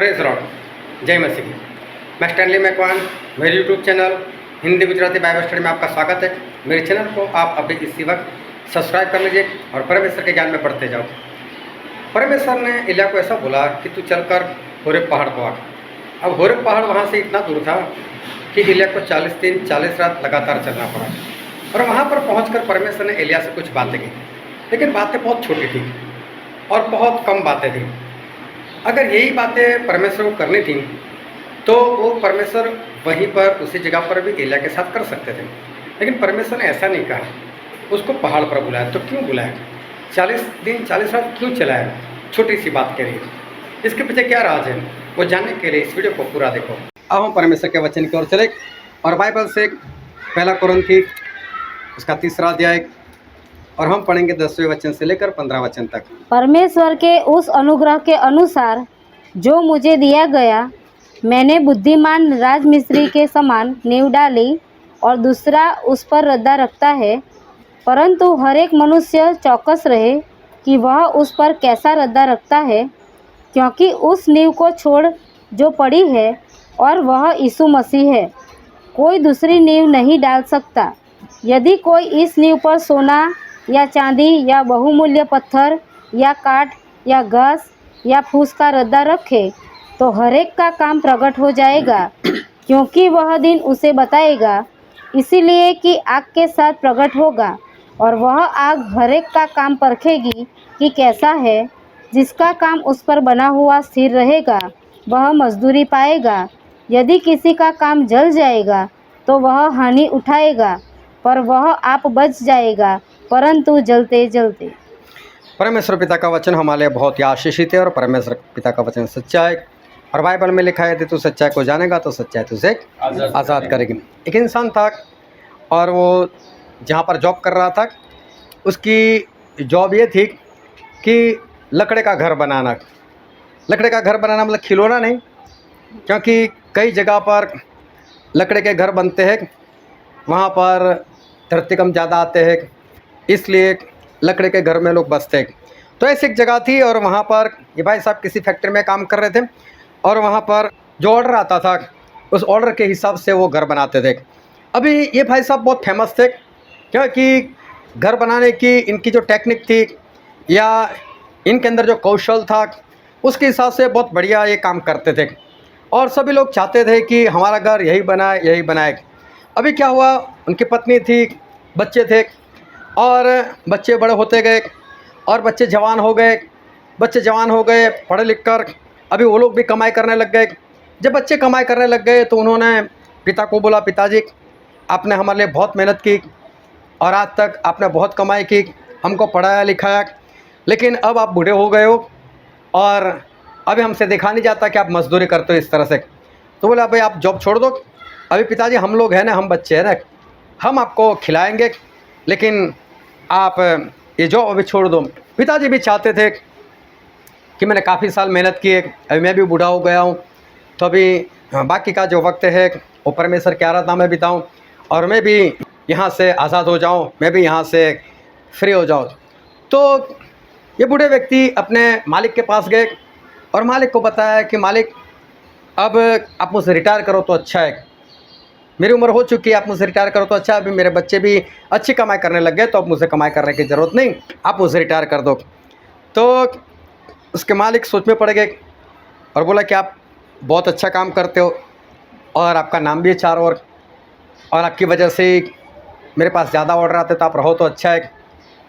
Praise Lord, जय मसीह। मैं Stanley Macwan, मेरे YouTube channel Hindi Gujarati Bible study में आपका स्वागत है। मेरे चैनल को आप अभी इसी वक्त सब्सक्राइब कर लीजिए और परमेश्वर के ज्ञान में बढ़ते जाओ। परमेश्वर ने एलिय्याह को ऐसा बोला कि तू चलकर होरेब पहाड़ को आ। अब होरेब पहाड़ वहाँ से इतना दूर था कि एलिय्याह को 40 दिन 40 रात लगातार चलना पड़ा। और वहाँ पर पहुँचकर परमेश्वर ने एलिय्याह से कुछ बातें की, लेकिन बातें बहुत छोटी थी और बहुत कम बातें थी। अगर यही बातें परमेश्वर को करनी थी तो वो परमेश्वर वहीं पर उसी जगह पर भी एलिय्याह के साथ कर सकते थे, लेकिन परमेश्वर ने ऐसा नहीं कहा। उसको पहाड़ पर बुलाया। तो क्यों बुलाया? 40 दिन 40 रात क्यों चलाया? छोटी सी बात के लिए। इसके पीछे क्या राज है, वो जानने के लिए इस वीडियो को पूरा देखो। अब हम परमेश्वर के वचन की ओर चले और बाइबल से पहला कुरिन्थी उसका 3रा अध्याय और हम पढ़ेंगे 10वें वचन से लेकर 15 वचन तक। परमेश्वर के उस अनुग्रह के अनुसार जो मुझे दिया गया, मैंने बुद्धिमान राजमिस्त्री के समान नींव डाली और दूसरा उस पर रद्दा रखता है। परंतु हर एक मनुष्य चौकस रहे कि वह उस पर कैसा रद्दा रखता है, क्योंकि उस नींव को छोड़ जो पड़ी है और वह यीशु मसीह है, कोई दूसरी नींव नहीं डाल सकता। यदि कोई इस नींव पर सोना या चांदी या बहुमूल्य पत्थर या काठ या घास या फूस का रद्दा रखे तो हरेक का काम प्रकट हो जाएगा, क्योंकि वह दिन उसे बताएगा। इसीलिए कि आग के साथ प्रकट होगा और वह आग हरेक का काम परखेगी कि कैसा है। जिसका काम उस पर बना हुआ स्थिर रहेगा वह मजदूरी पाएगा। यदि किसी का काम जल जाएगा तो वह हानि उठाएगा, पर वह आप बच जाएगा, परंतु जलते जलते। परमेश्वर पिता का वचन हमारे लिए बहुत ही आशीषित है और परमेश्वर पिता का वचन सच्चा है। और बाइबल में लिखा है कि तू सच्चाई को जानेगा तो सच्चाई तुझे आज़ाद करेगी। एक इंसान था और वो जहाँ पर जॉब कर रहा था, उसकी जॉब ये थी कि लकड़े का घर बनाना। लकड़े का घर बनाना मतलब खिलौना नहीं, क्योंकि कई जगह पर लकड़े के घर बनते हैं, वहाँ पर धरतीकंप ज़्यादा आते हैं, इसलिए लकड़े के घर में लोग बसते हैं। तो ऐसी एक जगह थी और वहाँ पर ये भाई साहब किसी फैक्ट्री में काम कर रहे थे और वहाँ पर जो ऑर्डर आता था उस ऑर्डर के हिसाब से वो घर बनाते थे। अभी ये भाई साहब बहुत फेमस थे, क्योंकि घर बनाने की इनकी जो टेक्निक थी या इनके अंदर जो कौशल था उसके हिसाब से बहुत बढ़िया ये काम करते थे और सभी लोग चाहते थे कि हमारा घर यही बनाए यही बनाए। अभी क्या हुआ, उनकी पत्नी थी, बच्चे थे और बच्चे बड़े होते गए और बच्चे जवान हो गए। बच्चे जवान हो गए, पढ़े लिख कर अभी वो लोग भी कमाई करने लग गए। जब बच्चे कमाई करने लग गए तो उन्होंने पिता को बोला, पिताजी आपने हमारे लिए बहुत मेहनत की और आज तक आपने बहुत कमाई की, हमको पढ़ाया लिखाया, लेकिन अब आप बूढ़े हो गए हो और अभी हमसे देखा नहीं जाता कि आप मजदूरी करते हो इस तरह से। तो बोला भाई आप जॉब छोड़ दो। अभी पिताजी हम लोग हैं ना, हम बच्चे हैं ना, हम आपको खिलाएंगे, लेकिन आप ये जॉब अभी छोड़ दो। पिताजी भी चाहते थे कि मैंने काफ़ी साल मेहनत की है, अभी मैं भी बूढ़ा हो गया हूँ, तो अभी बाकी का जो वक्त है वो परमेश्वर की आराधना में बिताऊँ और मैं भी यहाँ से आज़ाद हो जाऊँ, मैं भी यहाँ से फ्री हो जाऊँ। तो ये बूढ़े व्यक्ति अपने मालिक के पास गए और मालिक को बताया कि मालिक अब आप मुझसे रिटायर करो तो अच्छा है, मेरी उम्र हो चुकी है, आप मुझसे रिटायर करो तो अच्छा है, अभी मेरे बच्चे भी अच्छी कमाई करने लग गए, तो अब मुझे कमाई करने की ज़रूरत नहीं, आप मुझे रिटायर कर दो। तो उसके मालिक सोच में पड़ गए और बोला कि आप बहुत अच्छा काम करते हो और आपका नाम भी है चारों ओर और आपकी वजह से मेरे पास ज़्यादा ऑर्डर आते तो आप रहो तो अच्छा है।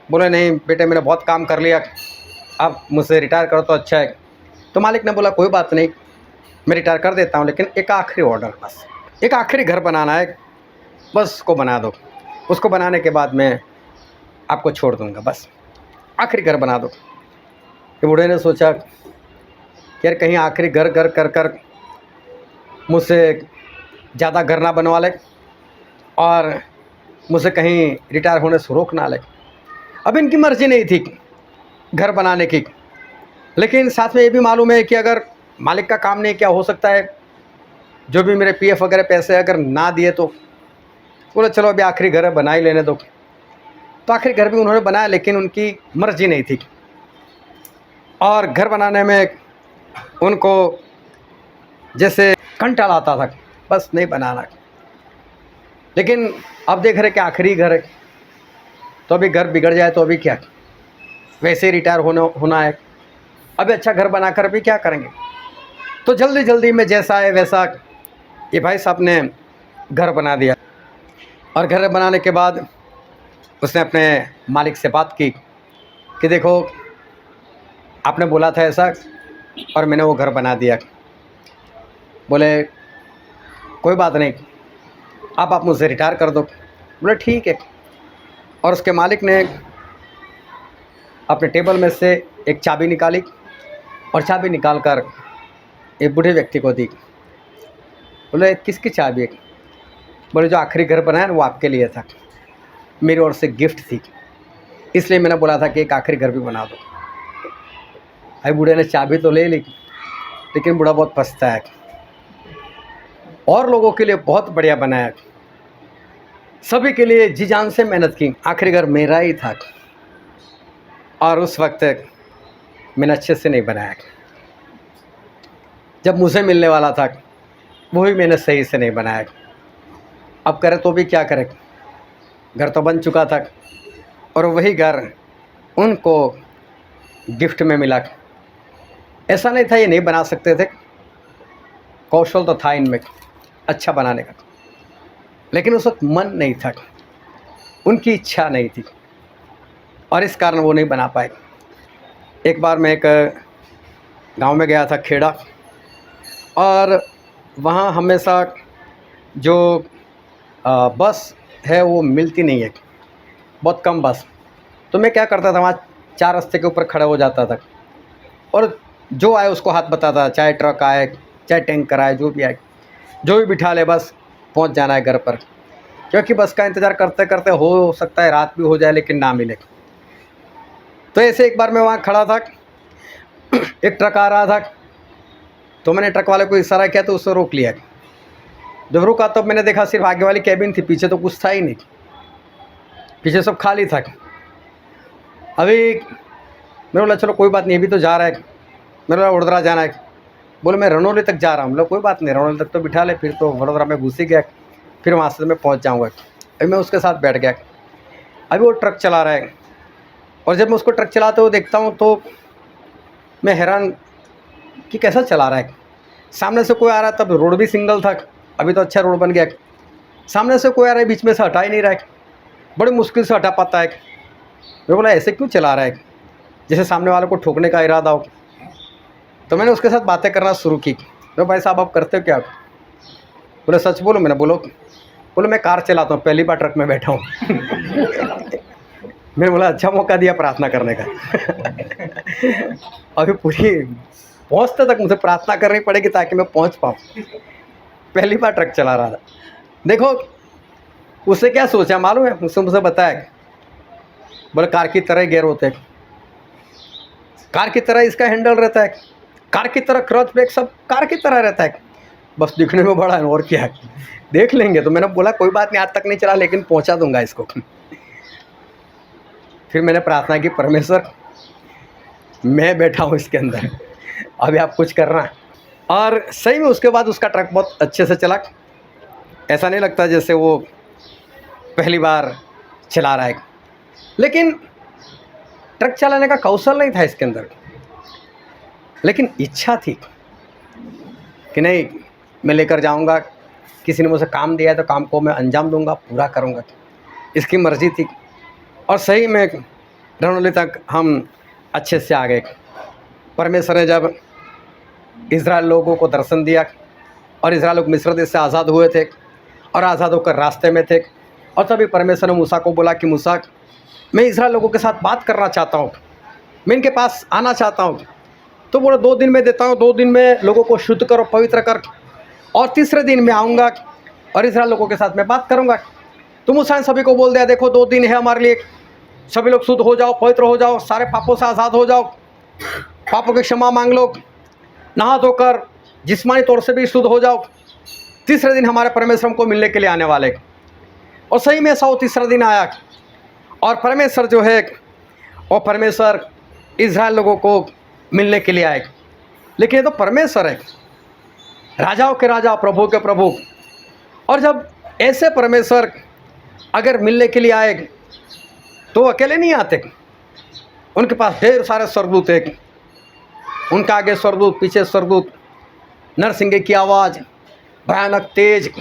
बोले नहीं बेटे, मैंने बहुत काम कर लिया, आप मुझसे रिटायर करो तो अच्छा है। तो मालिक ने बोला कोई बात नहीं, मैं रिटायर कर देता हूँ, लेकिन एक आखिरी ऑर्डर, बस एक आखिरी घर बनाना है, बस उसको बना दो। उसको बनाने के बाद मैं आपको छोड़ दूँगा, बस आखिरी घर बना दो। कि बूढ़े ने सोचा कि यार कहीं आखिरी घर घर कर कर मुझसे ज़्यादा घर ना बनवा ले और मुझे कहीं रिटायर होने से रोक ना ले। अब इनकी मर्ज़ी नहीं थी घर बनाने की, लेकिन साथ में ये भी मालूम है कि अगर मालिक का काम नहीं क्या हो सकता है, जो भी मेरे पीएफ वगैरह पैसे अगर ना दिए तो बोले चलो अभी आखिरी घर बना ही लेने दो। तो आखिरी घर भी उन्होंने बनाया, लेकिन उनकी मर्ज़ी नहीं थी और घर बनाने में उनको जैसे कंटाल आता था, बस नहीं बनाना। लेकिन अब देख रहे कि आखिरी घर है, तो अभी घर बिगड़ जाए तो अभी क्या, वैसे ही रिटायर होना है, अभी अच्छा घर बनाकर भी क्या करेंगे। तो जल्दी जल्दी में जैसा है वैसा ये भाई साहब ने घर बना दिया। और घर बनाने के बाद उसने अपने मालिक से बात की कि देखो आपने बोला था ऐसा और मैंने वो घर बना दिया। बोले कोई बात नहीं, अब आप मुझसे रिटायर कर दो। बोले ठीक है। और उसके मालिक ने अपने टेबल में से एक चाबी निकाली और चाबी निकाल कर एक बूढ़े व्यक्ति को दी। बोले किसकी चाबी है? बोले जो आखिरी घर बनाया ना वो आपके लिए था, मेरी ओर से गिफ्ट थी, इसलिए मैंने बोला था कि एक आखिरी घर भी बना दो। भाई बूढ़े ने चाबी तो ले ली, लेकिन बूढ़ा बहुत पछता है, और लोगों के लिए बहुत बढ़िया बनाया, सभी के लिए जी जान से मेहनत की, आखिरी घर मेरा ही था और उस वक्त मैंने अच्छे से नहीं बनाया। जब मुझे मिलने वाला था वही मैंने सही से नहीं बनाया। अब करे तो भी क्या करे, घर तो बन चुका था और वही घर उनको गिफ्ट में मिला। ऐसा नहीं था ये नहीं बना सकते थे, कौशल तो था इनमें अच्छा बनाने का, लेकिन उस वक्त मन नहीं था, उनकी इच्छा नहीं थी और इस कारण वो नहीं बना पाए। एक बार मैं एक गांव में गया था, खेड़ा, और वहाँ हमेशा जो बस है वो मिलती नहीं है, बहुत कम बस। तो मैं क्या करता था, वहाँ 4 रास्ते के ऊपर खड़ा हो जाता था और जो आए उसको हाथ बताता, चाहे ट्रक आए चाहे टैंकर आए, जो भी आए, जो भी बिठा ले बस पहुँच जाना है घर पर, क्योंकि बस का इंतज़ार करते करते हो सकता है रात भी हो जाए लेकिन ना मिले। तो ऐसे एक बार मैं वहाँ खड़ा था, एक ट्रक आ रहा था, तो मैंने ट्रक वाले को इशारा किया तो उससे रोक लिया। जब रुका तब मैंने देखा सिर्फ आगे वाली कैबिन थी, पीछे तो कुछ था ही नहीं, पीछे सब खाली था। अभी मैंने बोला चलो कोई बात नहीं, अभी तो जा रहा है, मैंने बोला वडोदरा जाना है। बोले मैं रनौली तक जा रहा हूँ। बोला कोई बात नहीं, रनौली तक तो बिठा ले, फिर तो वडोदरा में घुस ही गया, फिर वहाँ से मैं पहुँच जाऊँगा। अभी मैं उसके साथ बैठ गया। अभी वो ट्रक चला रहा है और जब मैं उसको ट्रक चलाते हुए देखता हूँ तो मैं हैरान कि कैसा चला रहा है। सामने से कोई आ रहा है, तब रोड भी सिंगल था, अभी तो अच्छा रोड बन गया। सामने से कोई आ रहा है, बीच में से हटा ही नहीं रहा है, बड़ी मुश्किल से हटा पाता है। मैं बोला ऐसे क्यों चला रहा है, जैसे सामने वाले को ठोकने का इरादा हो। तो मैंने उसके साथ बातें करना शुरू की। तो भाई साहब आप करते हो क्या? बोले सच बोलो। मैंने बोले मैं कार चलाता हूँ, पहली बार ट्रक में बैठा हूँ। मैंने बोला अच्छा मौका दिया प्रार्थना करने का। अभी पूरी पहुँचते तक मुझे प्रार्थना करनी पड़ेगी ताकि मैं पहुँच पाऊँ। पहली बार ट्रक चला रहा था। देखो उससे क्या सोचा मालूम है, मुझसे बताया, बोले कार की तरह गियर होते हैं, कार की तरह इसका हैंडल रहता है, कार की तरह क्लच ब्रेक सब कार की तरह रहता है, बस दिखने में बड़ा है और क्या है, देख लेंगे। तो मैंने बोला कोई बात नहीं, आज तक नहीं चला लेकिन पहुंचा दूंगा इसको। फिर मैंने प्रार्थना की, परमेश्वर मैं बैठा हूँ इसके अंदर, अभी आप कुछ करना है। और सही में उसके बाद उसका ट्रक बहुत अच्छे से चला, ऐसा नहीं लगता जैसे वो पहली बार चला रहा है। लेकिन ट्रक चलाने का कौशल नहीं था इसके अंदर, लेकिन इच्छा थी कि नहीं मैं लेकर जाऊंगा, किसी ने मुझे काम दिया है तो काम को मैं अंजाम दूंगा, पूरा करूंगा, इसकी मर्ज़ी थी। और सही में रनौली तक हम अच्छे से आ गए। परमेश्वर ने जब इज़राइल लोगों को दर्शन दिया और इज़राइल लोग मिस्र देश से आज़ाद हुए थे और आज़ाद होकर रास्ते में थे, और तभी परमेश्वर ने मूसा को बोला कि मूसा मैं इज़राइल लोगों के साथ बात करना चाहता हूँ, मैं इनके पास आना चाहता हूँ। तो बोला 2 दिन में देता हूँ, 2 दिन में लोगों को शुद्ध कर और पवित्र कर, और तीसरे दिन मैं आऊँगा और इज़राइल लोगों के साथ मैं बात करूँगा। तो मूसा ने सभी को बोल दिया देखो 2 दिन है हमारे लिए, सभी लोग शुद्ध हो जाओ, पवित्र हो जाओ, सारे पापों से आज़ाद हो जाओ, पापों की क्षमा मांग लो, नहा धोकर जिस्मानी तौर से भी शुद्ध हो जाओ, तीसरे दिन हमारे परमेश्वर को मिलने के लिए आने वाले। और सही में ऐसा वो तीसरा दिन आया और परमेश्वर जो है और परमेश्वर इज़राइल लोगों को मिलने के लिए आए। लेकिन ये तो परमेश्वर है, राजाओं के राजा, प्रभु के प्रभु। और जब ऐसे परमेश्वर अगर मिलने के लिए आए तो वो अकेले नहीं आते, उनके पास ढेर सारे स्वर्गदूत हैं। उनका आगे स्वर्गदूत, पीछे स्वर्गदूत, नरसिंगे की आवाज़, भयानक तेज।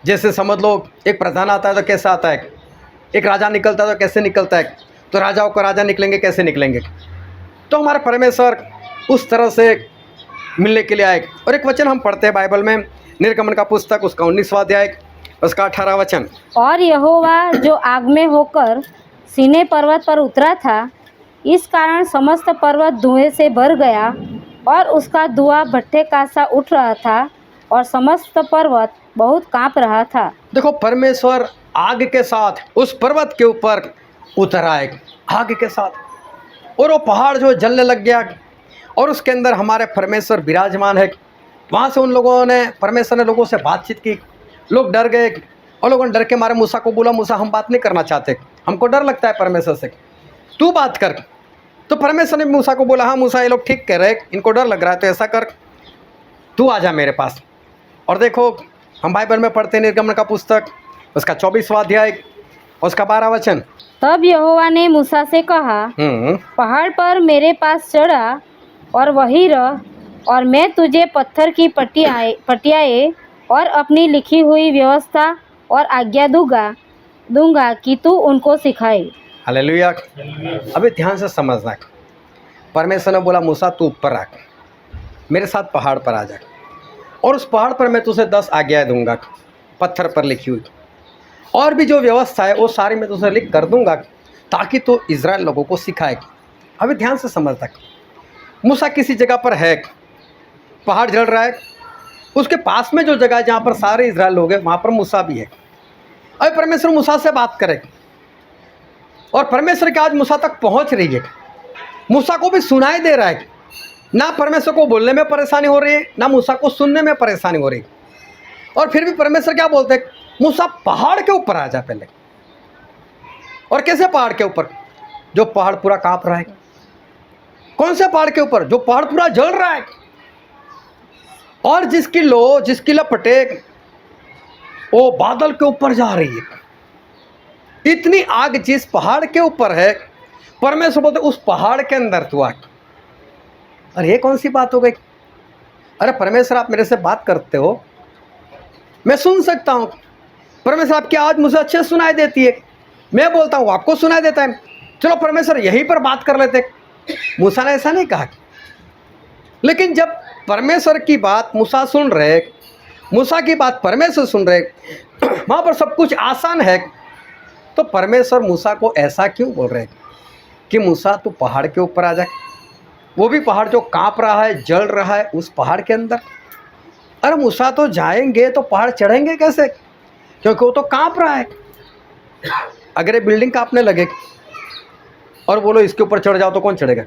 जैसे समझ लो एक प्रधान आता है तो कैसा आता है, एक राजा निकलता है तो कैसे निकलता है, तो राजाओं का राजा निकलेंगे कैसे निकलेंगे। तो हमारे परमेश्वर उस तरह से मिलने के लिए आए। और एक वचन हम पढ़ते हैं बाइबल में, निर्गमन का पुस्तक उसका 19वां अध्याय उसका 18 वचन। और यहोवा जो आग में होकर सीनै पर्वत पर उतरा था, इस कारण समस्त पर्वत धुएं से भर गया और उसका धुआं भट्ठे का सा उठ रहा था और समस्त पर्वत बहुत काँप रहा था। देखो, परमेश्वर आग के साथ उस पर्वत के ऊपर उतर आए, आग के साथ, और वो पहाड़ जो जलने लग गया और उसके अंदर हमारे परमेश्वर विराजमान है। वहाँ से उन लोगों ने, परमेश्वर ने लोगों से बातचीत की, लोग डर गए और लोगों ने डर के मारे मूसा को बोला, मूसा हम बात नहीं करना चाहते, हमको डर लगता है परमेश्वर से, तू बात कर। तो परमेश्वर ने मूसा को बोला, हाँ मूसा ये लोग ठीक कह रहे, इनको डर लग रहा है, तो ऐसा कर, तू आ जा मेरे पास। और देखो हम बाइबल में पढ़ते हैं निर्गमन का पुस्तक उसका 24वां अध्याय उसका 12 वचन। तब यहोवा ने मूसा से कहा, पहाड़ पर मेरे पास चढ़ा और वहीं रह, और मैं तुझे पत्थर की पटियाएं और अपनी लिखी हुई व्यवस्था और आज्ञा दूंगा कि तू उनको सिखाए। हालेलुया। अभी ध्यान से समझना, परमेश्वर ने बोला मूसा तू ऊपर आ, मेरे साथ पहाड़ पर आ जा, और उस पहाड़ पर मैं तुझे 10 आज्ञाएं दूंगा पत्थर पर लिखी हुई, और भी जो व्यवस्था है वो सारी मैं तुझे लिख कर दूंगा ताकि तू इजराइल लोगों को सिखाए। अभी ध्यान से समझना, मूसा किसी जगह पर है, पहाड़ जल रहा है, उसके पास में जो जगह है जहाँ पर सारे इजराइल लोग हैं वहाँ पर मूसा भी है। अभी परमेश्वर मूसा से बात करे और परमेश्वर की आज मूसा तक पहुँच रही है, मूसा को भी सुनाई दे रहा है, ना परमेश्वर को बोलने में परेशानी हो रही है, ना मूसा को सुनने में परेशानी हो रही है। और फिर भी परमेश्वर क्या बोलते हैं, मूसा पहाड़ के ऊपर आ जा पहले। और कैसे पहाड़ के ऊपर? जो पहाड़ पूरा कांप रहा है। कौन से पहाड़ के ऊपर? जो पहाड़ पूरा जल रहा है और जिसकी लपटे वो बादल के ऊपर जा रही है। इतनी आग जिस पहाड़ के ऊपर है, परमेश्वर बोलते उस पहाड़ के अंदर तू आ। अरे ये कौन सी बात हो गई? अरे परमेश्वर आप मेरे से बात करते हो, मैं सुन सकता हूँ। परमेश्वर आपकी आवाज़ मुझे अच्छे सुनाई देती है, मैं बोलता हूँ आपको सुनाई देता है, चलो परमेश्वर यहीं पर बात कर लेते। मूसा ने ऐसा नहीं कहा। लेकिन जब परमेश्वर की बात मूसा सुन रहे, मूसा की बात परमेश्वर सुन रहे, वहाँ पर सब कुछ आसान है, तो परमेश्वर मूसा को ऐसा क्यों बोल रहे कि मूसा तू पहाड़ के ऊपर आ जाए, वो भी पहाड़ जो कांप रहा है, जल रहा है, उस पहाड़ के अंदर। अरे मूसा तो जाएंगे तो पहाड़ चढ़ेंगे कैसे, क्योंकि वो तो कांप रहा है। अगर ये बिल्डिंग कांपने लगे और बोलो इसके ऊपर चढ़ जाओ तो कौन चढ़ेगा?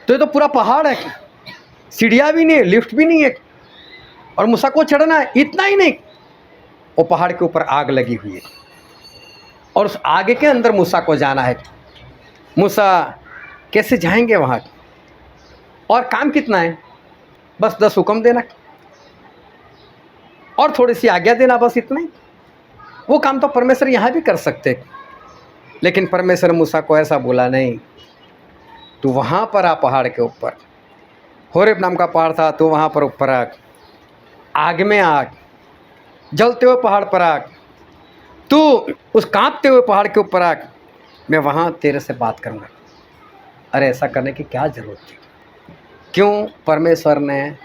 तो ये तो पूरा पहाड़ है, सीढ़ियाँ भी नहीं है, लिफ्ट भी नहीं है, और मूसा को चढ़ना है। इतना ही नहीं, वो पहाड़ के ऊपर आग लगी हुई है और उस आग के अंदर मूसा को जाना है। मूसा कैसे जाएंगे वहाँ? और काम कितना है? बस 10 हुक्म देना और थोड़ी सी आज्ञा देना, बस इतना ही। वो काम तो परमेश्वर यहाँ भी कर सकते, लेकिन परमेश्वर मूसा को ऐसा बोला नहीं, तू वहाँ पर आ पहाड़ के ऊपर। होरेब नाम का पहाड़ था, तू वहाँ पर ऊपर आ, आग में आग, जलते हुए पहाड़ पर आग, तू उस कांपते हुए पहाड़ के ऊपर आग, मैं वहाँ तेरे से बात करूँगा। अरे ऐसा करने की क्या ज़रूरत थी? क्यों परमेश्वर ने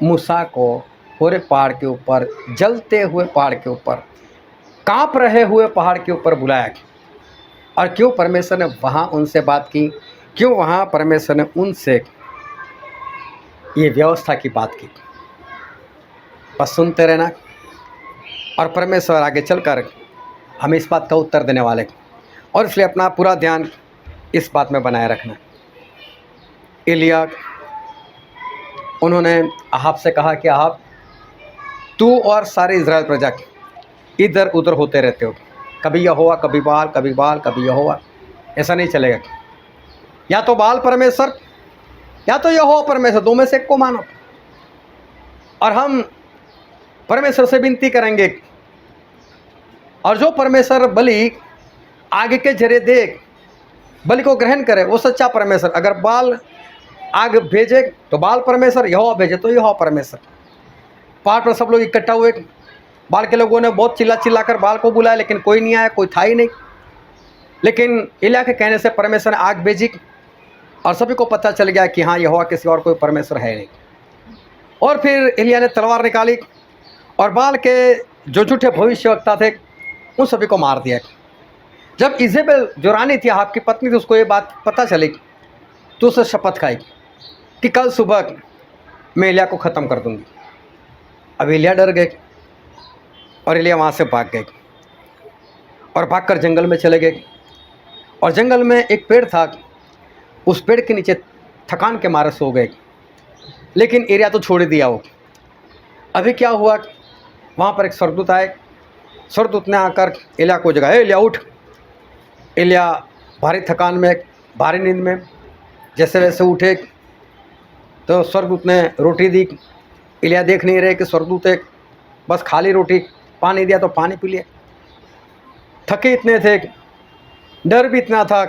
मूसा को होरेब पहाड़ के ऊपर, जलते हुए पहाड़ के ऊपर, कांप रहे हुए पहाड़ के ऊपर बुलाया? और क्यों परमेश्वर ने वहाँ उनसे बात की? क्यों वहाँ परमेश्वर ने उनसे ये व्यवस्था की बात की? बस सुनते रहना, और परमेश्वर आगे चलकर हमें इस बात का उत्तर देने वाले, और इसलिए अपना पूरा ध्यान इस बात में बनाए रखना। एलिया, उन्होंने अहाब से कहा कि अहाब तू और सारे इज़राइल प्रजा इधर उधर होते रहते हो, कभी यहोवा, कभी बाल, कभी बाल, कभी यहोवा, ऐसा नहीं चलेगा। या तो बाल परमेश्वर या तो यहोवा परमेश्वर, दो में से एक को मानो। और हम परमेश्वर से विनती करेंगे, और जो परमेश्वर बलि आग के जरिए दे, बलि को ग्रहण करे, वो सच्चा परमेश्वर। अगर बाल आग भेजे तो बाल परमेश्वर, यहोवा भेजे तो यहोवा परमेश्वर। पहाड़ पर सब लोग इकट्ठा हुए, बाल के लोगों ने बहुत चिल्ला कर बाल को बुलाया, लेकिन कोई नहीं आया, कोई था ही नहीं। लेकिन एलिय्याह के कहने से परमेश्वर ने आग भेजी, और सभी को पता चल गया कि हाँ, यहोवा के सिवा और कोई परमेश्वर है नहीं। और फिर एलिय्याह ने तलवार निकाली, और बाल के जो झूठे भविष्यवक्ता थे उन सभी को मार दिया। जब इजेबेल जो रानी थी, आपकी पत्नी थी, उसको ये बात पता चली तो उसने शपथ खाई कि कल सुबह मैं एलिय्याह को ख़त्म कर दूंगी। अब एलिय्याह डर गए, और एलिय्याह वहाँ से भाग गए, और भागकर जंगल में चले गए। और जंगल में एक पेड़ था, उस पेड़ के नीचे थकान के मारे सो गए। लेकिन एलिय्याह तो छोड़ दिया वो। अभी क्या हुआ, वहाँ पर एक स्वर्गदूत आए। स्वर्गदूत ने आकर एलिय्याह को जगाया, एलिय्याह उठ। एलिय्याह भारी थकान में, भारी नींद में जैसे वैसे उठे, तो स्वर्गदूत ने रोटी दी। एलिय्याह देख नहीं रहे कि स्वर्गदूत एक बस खाली रोटी, पानी दिया तो पानी पी लिया। थके इतने थे, डर भी इतना था,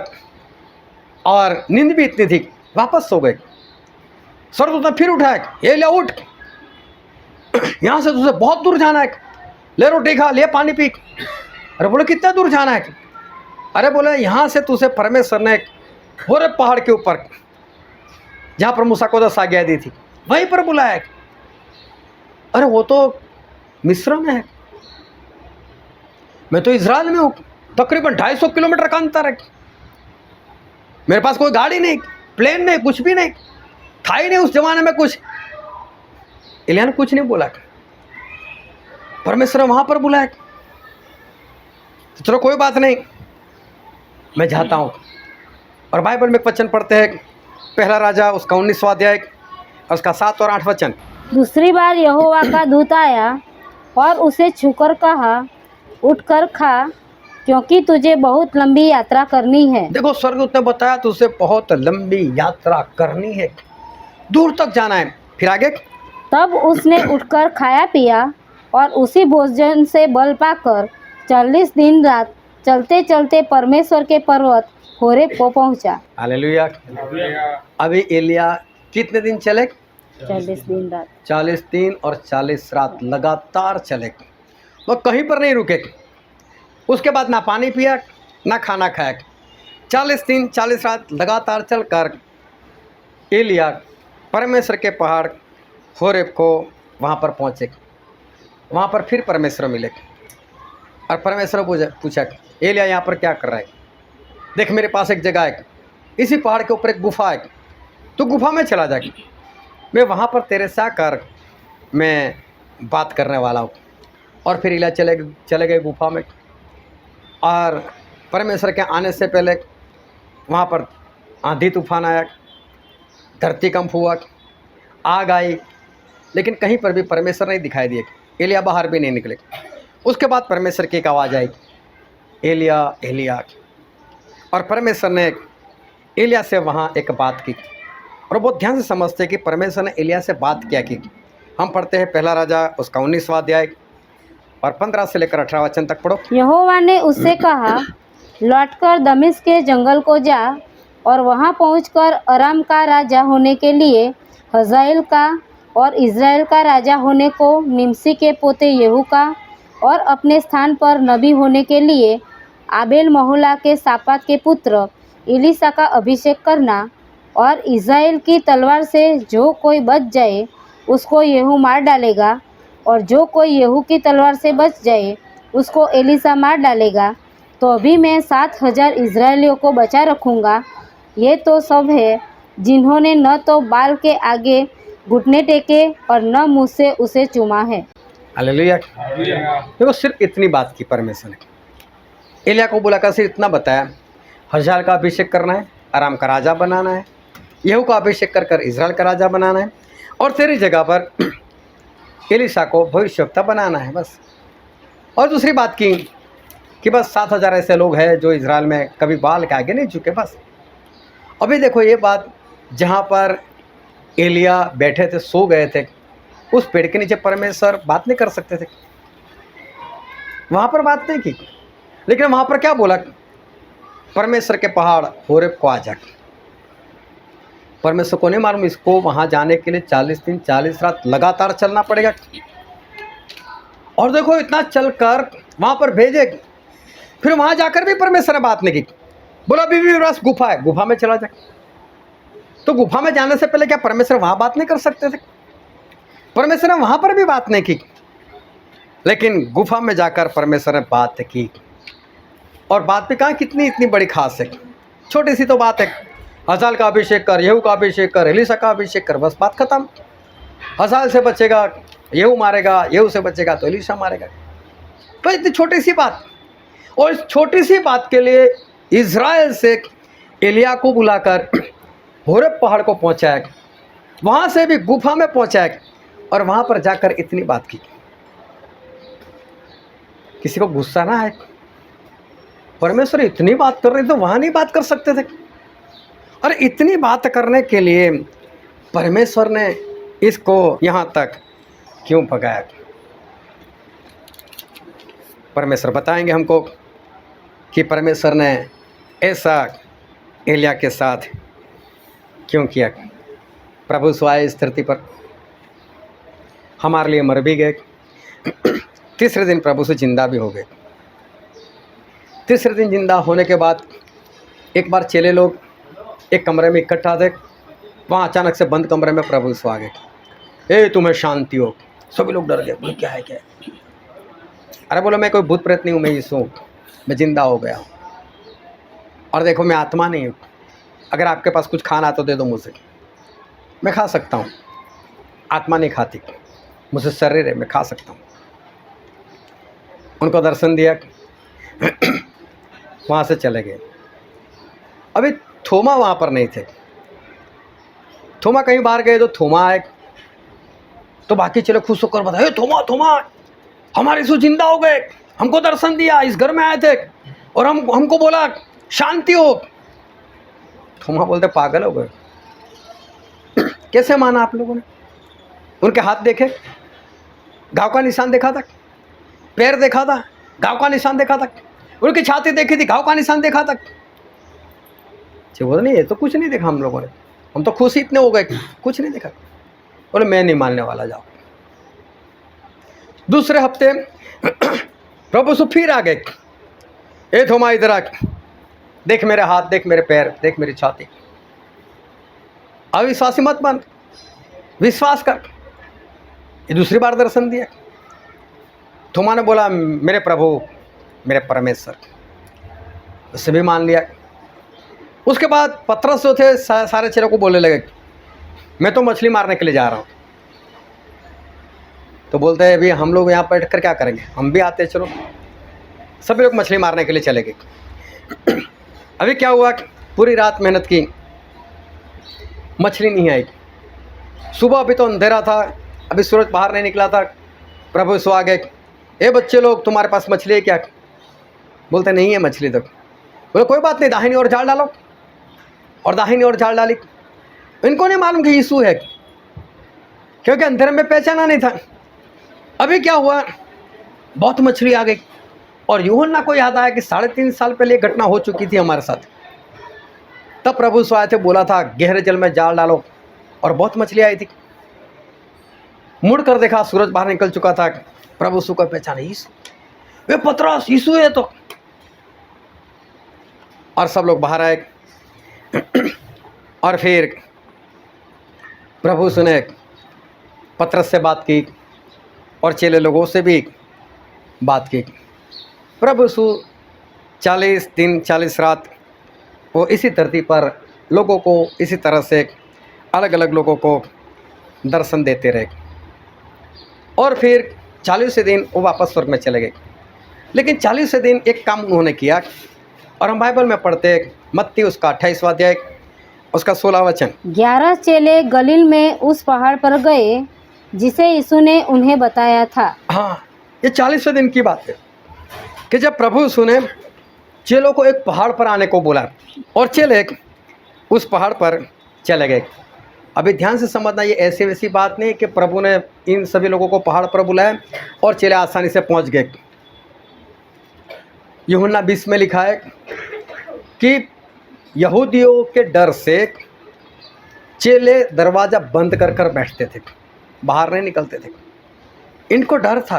और नींद भी इतनी थी, वापस सो गए। स्वर्गदूत ने फिर उठाया, एलिय्याह उठ, यहाँ से तुझे बहुत दूर जाना है, ले रोटी खा, ले पानी पी। अरे बोले कितना दूर जाना है? अरे बोले यहाँ से तुझे परमेश्वर ने पूरे पहाड़ के ऊपर, जहाँ पर मूसा को 10 आज्ञा दी थी, वहीं पर बुलाया है। अरे वो तो मिस्र में है, मैं तो इजराइल में हूँ, तकरीबन 250 किलोमीटर का अंतर है। मेरे पास कोई गाड़ी नहीं, प्लेन नहीं, कुछ भी नहीं था ही नहीं उस जमाने में कुछ। एलिय्याह ने कुछ नहीं बोला, परमेश्वर वहाँ पर बुलाया। तो चलो कोई बात नहीं, मैं जाता हूँ। और बाइबल में एक वचन पढ़ते हैं, पहला राजा उसका 19वां अध्याय और उसका 7 और 8 वचन। दूसरी बार यहोवा का दूत आया और उसे छूकर कहा, उठकर खा, क्योंकि तुझे बहुत लंबी यात्रा करनी है। देखो, स्वर्गदूत ने बताया तुझे बहुत लंबी यात्रा करनी है, दूर तक जाना है। फिर आगे, तब उसने उठकर खाया पिया, और उसी भोजन से बल पाकर 40 दिन रात चलते चलते परमेश्वर के पर्वत होरेब को पहुंचा। हालेलुया। अभी एलिय्याह कितने दिन चले? 40 दिन रात। 40 दिन और 40 रात लगातार चले, वो कहीं पर नहीं रुके। उसके बाद ना पानी पिया, ना खाना खाया। 40 दिन 40 रात लगातार चलकर एलिय्याह परमेश्वर के पहाड़ होरेब को वहाँ पर पहुँचे। वहाँ पर फिर परमेश्वर मिले, और परमेश्वर पूछा, एलिय्याह यहाँ पर क्या कर रहा है? देख, मेरे पास एक जगह है, इसी पहाड़ के ऊपर एक गुफा है, तो गुफा में चला जा, मैं वहाँ पर तेरे से आकर मैं बात करने वाला हूँ। और फिर एलिय्याह चले गए गुफा में, और परमेश्वर के आने से पहले वहाँ पर आंधी तूफान आया, धरती कंप हुआ, आग आई, लेकिन कहीं पर भी परमेश्वर नहीं दिखाई दिए। एलिय्याह बाहर भी नहीं निकले। उसके बाद परमेश्वर की एक आवाज़ आई, एलिय्याह एलिय्याह। और परमेश्वर ने एलिय्याह से वहाँ एक बात की, और बहुत ध्यान से समझते हैं कि परमेश्वर ने एलिय्याह से बात क्या की। हम पढ़ते हैं पहला राजा उसका 19वां अध्याय और 15 से लेकर 18 वचन तक पढ़ो। यहोवा ने उससे कहा, लौटकर दमिश्क के जंगल को जा, और वहाँ पहुंचकर अराम का राजा होने के लिए हजाएल का, और इज़राइल का राजा होने को निमसी के पोते येहू का, और अपने स्थान पर नबी होने के लिए आबेल महोला के सापात के पुत्र एलीशा का अभिषेक करना। और इज़राइल की तलवार से जो कोई बच जाए उसको येहू मार डालेगा, और जो कोई येहू की तलवार से बच जाए उसको एलीशा मार डालेगा। तो अभी मैं 7000 इज़राइलियों को बचा रखूँगा। ये तो सब है जिन्होंने न तो बाल के आगे घुटने टेके और न मुँह से उसे चूमा है। हालेलुया। देखो, सिर्फ इतनी बात की परमेश्वर ने। एलिय्याह को बुलाकर सिर्फ इतना बताया, हजाएल का अभिषेक करना है, अराम का राजा बनाना है, येहू का अभिषेक कर इज़राइल का राजा बनाना है, और तेरी जगह पर एलीशा को भविष्यवक्ता बनाना है, बस। और दूसरी बात की कि बस 7000 ऐसे लोग हैं जो इज़राइल में कभी बाल के आगे नहीं झुके, बस। अभी देखो, ये बात जहाँ पर एलिया बैठे थे, सो गए थे, उस पेड़ के नीचे परमेश्वर बात नहीं कर सकते थे? वहाँ पर बात नहीं की, लेकिन वहाँ पर क्या बोला? परमेश्वर के पहाड़ होरेब को आ जा। परमेश्वर को नहीं मालूम इसको वहाँ जाने के लिए 40 दिन 40 रात लगातार चलना पड़ेगा। और देखो इतना चलकर वहाँ पर भेजे, फिर वहाँ जाकर भी परमेश्वर ने बात नहीं की। बोला अभी भी बस गुफा है, गुफा में चला जाए। तो गुफा में जाने से पहले क्या परमेश्वर वहाँ बात नहीं कर सकते थे? परमेश्वर ने वहाँ पर भी बात नहीं की, लेकिन गुफा में जाकर परमेश्वर ने बात की। और बात भी कहाँ कितनी इतनी बड़ी खास है, छोटी सी तो बात है। हजाल का अभिषेक कर, येहू का अभिषेक कर, एलीशा का अभिषेक कर, बस बात खत्म। हजाल से बचेगा येहू मारेगा, येहू से बचेगा तो एलीशा मारेगा। तो इतनी छोटी सी बात, और इस छोटी सी बात के लिए इज़राइल से एलिया को बुलाकर होरेब पहाड़ को पहुंचाया, वहाँ से भी गुफा में पहुंचाया, और वहाँ पर जाकर इतनी बात की। किसी को गुस्सा ना आए? परमेश्वर इतनी बात कर रहे तो वहाँ नहीं बात कर सकते थे? और इतनी बात करने के लिए परमेश्वर ने इसको यहाँ तक क्यों भगाया? परमेश्वर बताएंगे हमको कि परमेश्वर ने ऐसा एलिया के साथ क्यों किया। प्रभु स्वाए इस धरती पर हमारे लिए मर भी गए, तीसरे दिन प्रभु से जिंदा भी हो गए। तीसरे दिन जिंदा होने के बाद एक बार चेले लोग एक कमरे में इकट्ठा थे, वहाँ अचानक से बंद कमरे में प्रभु यीशु आ गए। ए तुम्हें शांति हो। सभी लोग डर गए, बोले क्या है क्या है? अरे बोलो मैं कोई भूत प्रेत नहीं हूँ, मैं यीशु हूँ, मैं जिंदा हो गया हूँ। और देखो मैं आत्मा नहीं हूँ, अगर आपके पास कुछ खाना तो दे दो मुझे, मैं खा सकता हूँ। आत्मा नहीं खाती, मुझे शरीर है, मैं खा सकता हूँ। उनको दर्शन दिया, वहाँ से चले गए। अभी थोमा वहाँ पर नहीं थे। थोमा कहीं बाहर गए तो थोमा आए, तो बाकी चले खुश होकर बताए थोमा थोमा हमारे यीशु जिंदा हो गए, हमको दर्शन दिया, इस घर में आए थे और हमको बोला शांति हो। थोमा बोलते पागल हो गए, कैसे माना आप लोगों ने? उनके हाथ देखे, घाव का निशान देखा था, पैर देखा था, घाव का निशान देखा था, उनकी छाती देखी थी, घाव का निशान देखा था। बोले नहीं ये तो कुछ नहीं देखा हम लोगों ने, हम तो खुश ही इतने हो गए, कुछ नहीं देखा। बोले मैं नहीं मानने वाला, जाओ। दूसरे हफ्ते प्रभु यीशु फिर आ गए। ए थोमा इधर आ, देख मेरे हाथ, देख मेरे पैर, देख मेरी छाती। अविश्वासी मत बन, विश्वास कर। ये दूसरी बार दर्शन दिया। थोमा ने बोला मेरे प्रभु, मेरे परमेश्वर, उससे भी मान लिया। उसके बाद पतरस जो थे सारे चेलों को बोलने लगे मैं तो मछली मारने के लिए जा रहा हूँ। तो बोलते हैं अभी हम लोग यहाँ बैठ कर क्या करेंगे, हम भी आते हैं, चलो। सभी लोग मछली मारने के लिए चले गए। अभी क्या हुआ, पूरी रात मेहनत की, मछली नहीं आई। सुबह अभी तो अंधेरा था, अभी सूरज बाहर नहीं निकला था। प्रभु यीशु आ गए, ए बच्चे लोग तुम्हारे पास मछली है क्या? बोलते नहीं है मछली। तक बोले कोई बात नहीं, दाहिनी ओर जाल डालो, और दाहिनी ओर जाल डाली। इनको नहीं मालूम कि यीशु है, क्योंकि अंधेरे में पहचाना नहीं था। अभी क्या हुआ, बहुत मछली आ गई, और यूहन्ना को याद आया कि 3.5 साल पहले ये घटना हो चुकी थी हमारे साथ। तब प्रभु यीशु आए थे, बोला था गहरे जल में जाल डालो, और बहुत मछली आई थी। मुड़ कर देखा, सूरज बाहर निकल चुका था। प्रभु यीशु को पहचाना, यीशु, वे पतरस यीशु है तो। और सब लोग बाहर आए, और फिर प्रभु यीशु ने पतरस से बात की और चेले लोगों से भी बात की। प्रभु यीशु 40 दिन 40 रात वो इसी धरती पर लोगों को इसी तरह से अलग अलग लोगों को दर्शन देते रहे, और फिर 40वें दिन वो वापस स्वर्ग में चले गए। लेकिन 40वें दिन एक काम उन्होंने किया, और हम बाइबल में पढ़ते हैं मत्ती उसका 28वां अध्याय उसका 16वां वचन। 11 चेले गलील में उस पहाड़ पर गए जिसे यीशु ने उन्हें बताया था। हाँ, ये 40वें दिन की बात है कि जब प्रभु यीशु ने चेलों को एक पहाड़ पर आने को बोला, और चेले उस पहाड़ पर चले गए। अभी ध्यान से समझना, ये ऐसी वैसी बात नहीं कि प्रभु ने इन सभी लोगों को पहाड़ पर बुलाया और चेले आसानी से पहुंच गए। यूहन्ना 20 में लिखा है कि यहूदियों के डर से चेले दरवाज़ा बंद कर कर बैठते थे, बाहर नहीं निकलते थे। इनको डर था।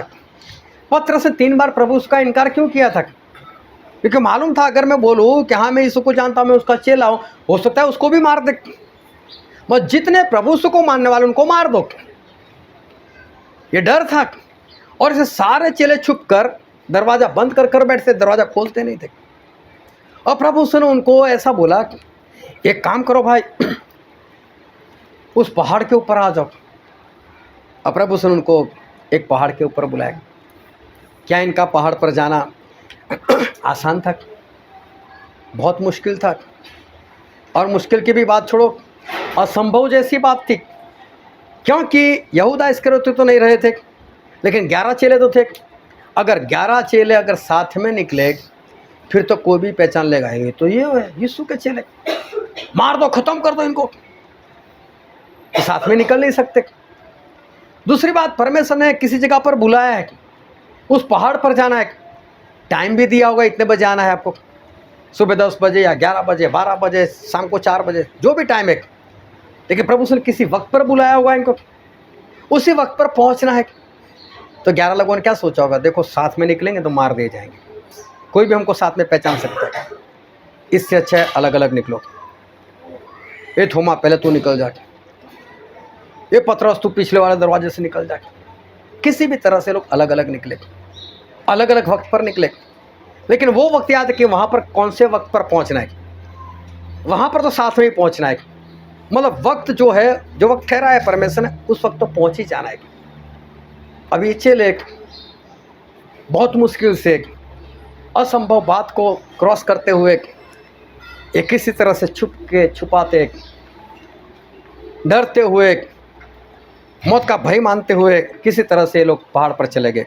पत्रस से 3 बार प्रभु उसका इनकार क्यों किया था? क्योंकि मालूम था अगर मैं बोलूँ कि हाँ मैं यीशु को जानता हूँ, मैं उसका चेला हूँ, हो सकता है उसको भी मार दे। बस जितने प्रभु यीशु को मानने वाले उनको मार दो, ये डर था। और इसे सारे चेले छुप कर दरवाज़ा बंद कर कर बैठते, दरवाज़ा खोलते नहीं थे। और प्रभु यीशु ने उनको ऐसा बोला, एक काम करो भाई, उस पहाड़ के ऊपर आ जाओ। अब प्रभु यीशु ने उनको एक पहाड़ के ऊपर बुलाया। क्या इनका पहाड़ पर जाना आसान था? बहुत मुश्किल था। और मुश्किल की भी बात छोड़ो, असंभव जैसी बात थी, क्योंकि यहूदा इस्करियोती तो नहीं रहे थे, लेकिन 11 चेले तो थे। अगर 11 चेले अगर साथ में निकले फिर तो कोई भी पहचान लेगा, ये तो ये है यीशु के चेले, मार दो, खत्म कर दो इनको। तो साथ में निकल नहीं सकते। दूसरी बात, परमेश्वर ने किसी जगह पर बुलाया है, उस पहाड़ पर जाना है, टाइम भी दिया होगा, इतने बजे आना है आपको, सुबह 10 बजे या 11 बजे, 12 बजे, शाम को 4 बजे, जो भी टाइम है। लेकिन प्रभु ने किसी वक्त पर बुलाया होगा इनको, उसी वक्त पर पहुंचना है। तो 11 लोगों ने क्या सोचा होगा, देखो साथ में निकलेंगे तो मार दिए जाएंगे, कोई भी हमको साथ में पहचान सकता है, इससे अच्छा है अलग अलग निकलो। ये थोमा पहले तू निकल जा, ये पतरस तू पिछले वाले दरवाजे से निकल जा। किसी भी तरह से लोग अलग अलग निकले, अलग अलग वक्त पर निकले। लेकिन वो वक्त याद है कि वहाँ पर कौन से वक्त पर पहुँचना है, वहाँ पर तो साथ में ही पहुँचना है। मतलब वक्त जो है, जो वक्त ठहरा है परमेश्वर ने, उस वक्त तो पहुँच ही जाना है। अब ये चेले बहुत मुश्किल से असंभव बात को क्रॉस करते हुए एक किसी तरह से छुपाते, डरते हुए, मौत का भय मानते हुए किसी तरह से लोग पहाड़ पर चले गए।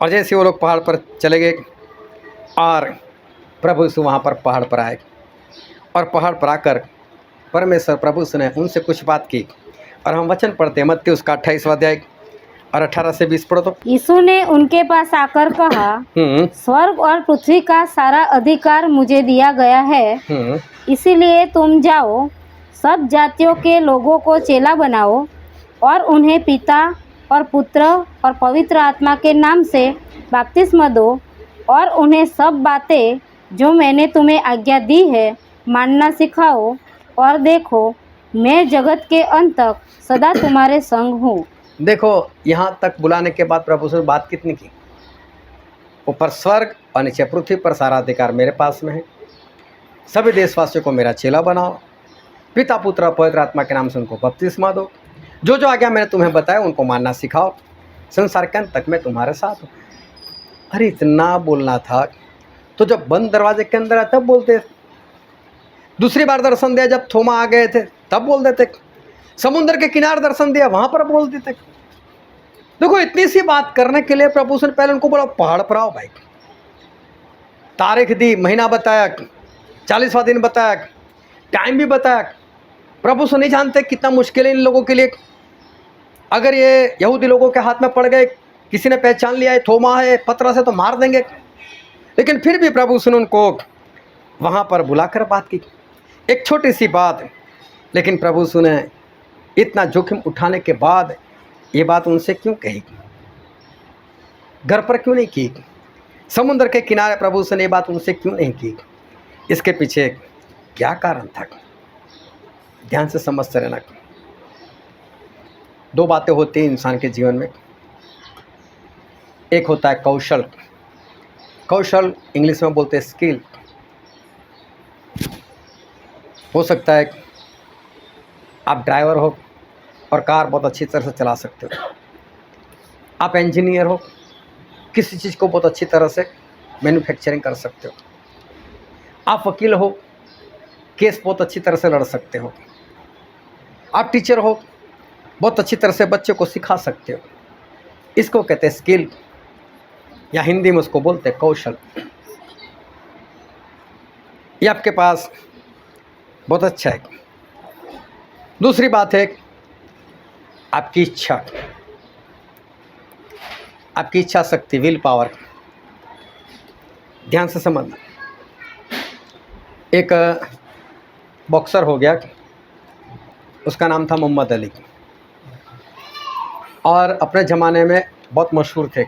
और जैसे वो लोग पहाड़ पर चले गए और प्रभु यीशु वहाँ पर पहाड़ पर आए, और पहाड़ पर आकर परमेश्वर प्रभु यीशु ने उनसे कुछ बात की। और हम वचन पढ़ते हैं मत्ती उसका 28वां अध्याय और 18 से 20 पढ़ो तो। यीशु ने उनके पास आकर कहा, स्वर्ग और पृथ्वी का सारा अधिकार मुझे दिया गया है, इसीलिए तुम जाओ, सब जातियों के लोगों को चेला बनाओ और उन्हें पिता और पुत्र और पवित्र आत्मा के नाम से बपतिस्मा दो, और उन्हें सब बातें जो मैंने तुम्हें आज्ञा दी है मानना सिखाओ। और देखो, मैं जगत के अंत तक सदा तुम्हारे संग हूँ। देखो, यहाँ तक बुलाने के बाद प्रभु से बात कितनी की, ऊपर स्वर्ग और नीचे पृथ्वी पर सारा अधिकार मेरे पास में है, सभी देशवासियों को मेरा चेला बनाओ, पिता पुत्र और पवित्र आत्मा के नाम से उनको बपतिस्मा दो, जो जो आज्ञा मैंने तुम्हें बताया उनको मानना सिखाओ, संसार के अंत तक मैं तुम्हारे साथ हूँ। अरे इतना बोलना था तो जब बंद दरवाजे के अंदर आए तब बोलते, दूसरी बार दर्शन दिया जब थोमा आ गए थे तब बोल देते, समुद्र के किनारे दर्शन दिया वहाँ पर बोल देते। देखो, इतनी सी बात करने के लिए प्रभु ने पहले उनको बोला पहाड़ पर आओ भाई, तारीख दी, महीना बताया, 40वां दिन बताया, टाइम भी बताया। प्रभु से नहीं जानते कितना मुश्किल है इन लोगों के लिए। अगर ये यहूदी लोगों के हाथ में पड़ गए, किसी ने पहचान लिया है थोमा है, पतरस है, तो मार देंगे। लेकिन फिर भी प्रभु ने उनको वहाँ पर बुलाकर बात की, एक छोटी सी बात। लेकिन प्रभु ने इतना जोखिम उठाने के बाद ये बात उनसे क्यों कही, घर पर क्यों नहीं की, समुद्र के किनारे प्रभु ने ये बात उनसे क्यों नहीं की, इसके पीछे क्या कारण था? ध्यान से समझते रहना। 2 बातें होती हैं इंसान के जीवन में, एक होता है कौशल, कौशल इंग्लिश में बोलते हैं स्किल। हो सकता है आप ड्राइवर हो और कार बहुत अच्छी तरह से चला सकते हो, आप इंजीनियर हो, किसी चीज़ को बहुत अच्छी तरह से मैन्युफैक्चरिंग कर सकते हो, आप वकील हो, केस बहुत अच्छी तरह से लड़ सकते हो, आप टीचर हो, बहुत अच्छी तरह से बच्चे को सिखा सकते हो। इसको कहते हैं स्किल, या हिंदी में उसको बोलते हैं कौशल। ये आपके पास बहुत अच्छा है, दूसरी बात है आपकी इच्छा, आपकी इच्छा शक्ति, विल पावर। ध्यान से समझना। एक बॉक्सर हो गया, उसका नाम था मोहम्मद अली, और अपने ज़माने में बहुत मशहूर थे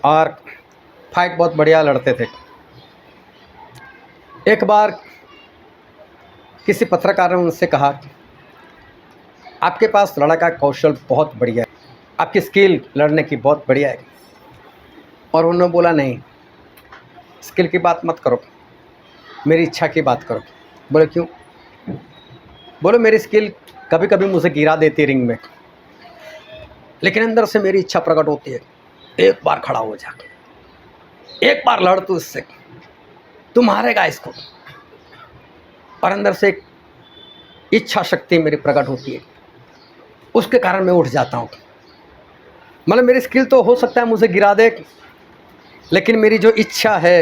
और फाइट बहुत बढ़िया लड़ते थे। एक बार किसी पत्रकार ने उनसे कहा, आपके पास लड़ाई का कौशल बहुत बढ़िया है, आपकी स्किल लड़ने की बहुत बढ़िया है। और उन्होंने बोला, नहीं, स्किल की बात मत करो, मेरी इच्छा की बात करो। बोले, क्यों? बोले, मेरी स्किल कभी कभी मुझे गिरा देती है रिंग में, लेकिन अंदर से मेरी इच्छा प्रकट होती है, एक बार खड़ा हो जा, एक बार लड़ तू इससे, तू मारेगा इसको। और अंदर से एक इच्छा शक्ति मेरी प्रकट होती है, उसके कारण मैं उठ जाता हूँ। मतलब मेरी स्किल तो हो सकता है मुझे गिरा दे, लेकिन मेरी जो इच्छा है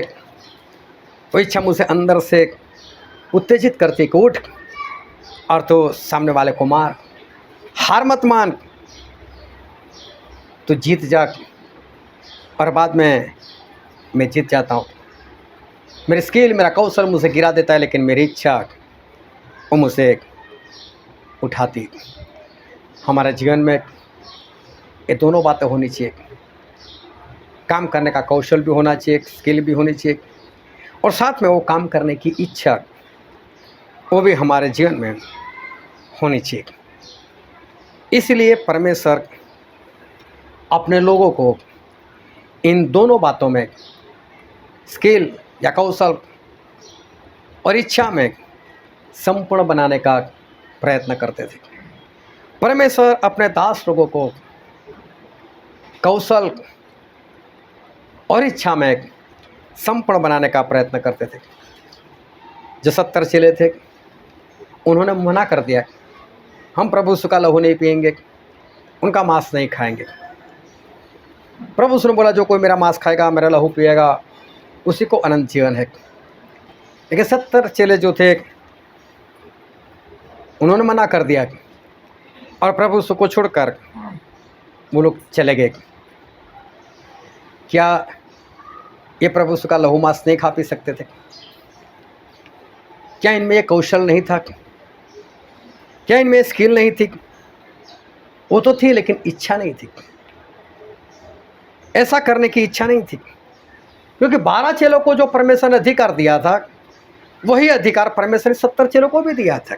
वो इच्छा मुझे अंदर से उत्तेजित करती कि उठ और तो सामने वाले को मार, हार मत मान, तो जीत जा। और बाद में मैं जीत जाता हूँ। मेरी स्किल, मेरा कौशल मुझे गिरा देता है, लेकिन मेरी इच्छा वो मुझे उठाती। हमारे जीवन में ये दोनों बातें होनी चाहिए, काम करने का कौशल भी होना चाहिए, स्किल भी होनी चाहिए, और साथ में वो काम करने की इच्छा वो भी हमारे जीवन में होनी चाहिए। इसलिए परमेश्वर अपने लोगों को इन दोनों बातों में, स्किल या कौशल और इच्छा में संपूर्ण बनाने का प्रयत्न करते थे। परमेश्वर अपने दास लोगों को कौशल और इच्छा में संपूर्ण बनाने का प्रयत्न करते थे। जो 70 चेले थे, उन्होंने मना कर दिया, हम प्रभु यीशु का लहू नहीं पिएंगे, उनका मांस नहीं खाएंगे। प्रभु यीशु ने बोला, जो कोई मेरा मांस खाएगा, मेरा लहू पिएगा, उसी को अनंत जीवन है। लेकिन 70 चेले जो थे, उन्होंने मना कर दिया और प्रभु यीशु को छोड़कर वो लोग चले गए। क्या ये प्रभु यीशु का लहू मांस नहीं खा पी सकते थे? क्या इनमें ये कौशल नहीं था? क्या इनमें स्किल नहीं थी? वो तो थी, लेकिन इच्छा नहीं थी, ऐसा करने की इच्छा नहीं थी। क्योंकि 12 चेलों को जो परमेश्वर ने अधिकार दिया था, वही अधिकार परमेश्वर ने 70 चेलों को भी दिया था।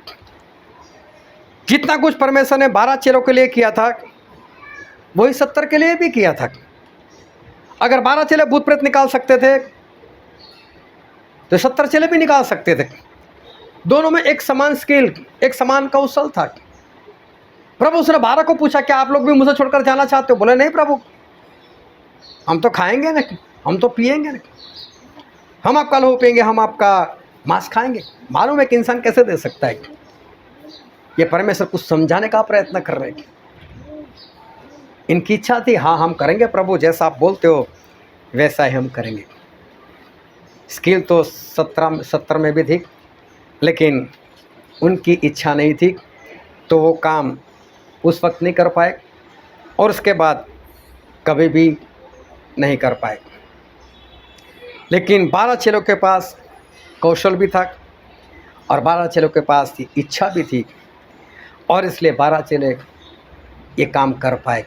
जितना कुछ परमेश्वर ने 12 चेलों के लिए किया था, वही 70 के लिए भी किया था। अगर 12 चेले भूत प्रेत निकाल सकते थे, तो 70 चेले भी निकाल सकते थे। दोनों में एक समान स्किल, एक समान कौशल था। प्रभु उसने 12 को पूछा, क्या आप लोग भी मुझे छोड़कर जाना चाहते हो? बोले, नहीं प्रभु, हम तो खाएंगे ना, हम तो पिएंगे ना, हम आपका लहू पिएंगे, हम आपका मांस खाएंगे। मालूम है कि इंसान कैसे दे सकता है? ये परमेश्वर कुछ समझाने का प्रयत्न कर रहे हैं। इनकी इच्छा थी, हाँ हम करेंगे प्रभु, जैसा आप बोलते हो वैसा ही हम करेंगे। स्किल तो 70 में भी थी, लेकिन उनकी इच्छा नहीं थी, तो वो काम उस वक्त नहीं कर पाए और उसके बाद कभी भी नहीं कर पाए। लेकिन 12 चेलों के पास कौशल भी था और 12 चेलों के पास इच्छा भी थी, और इसलिए 12 चेले ये काम कर पाए।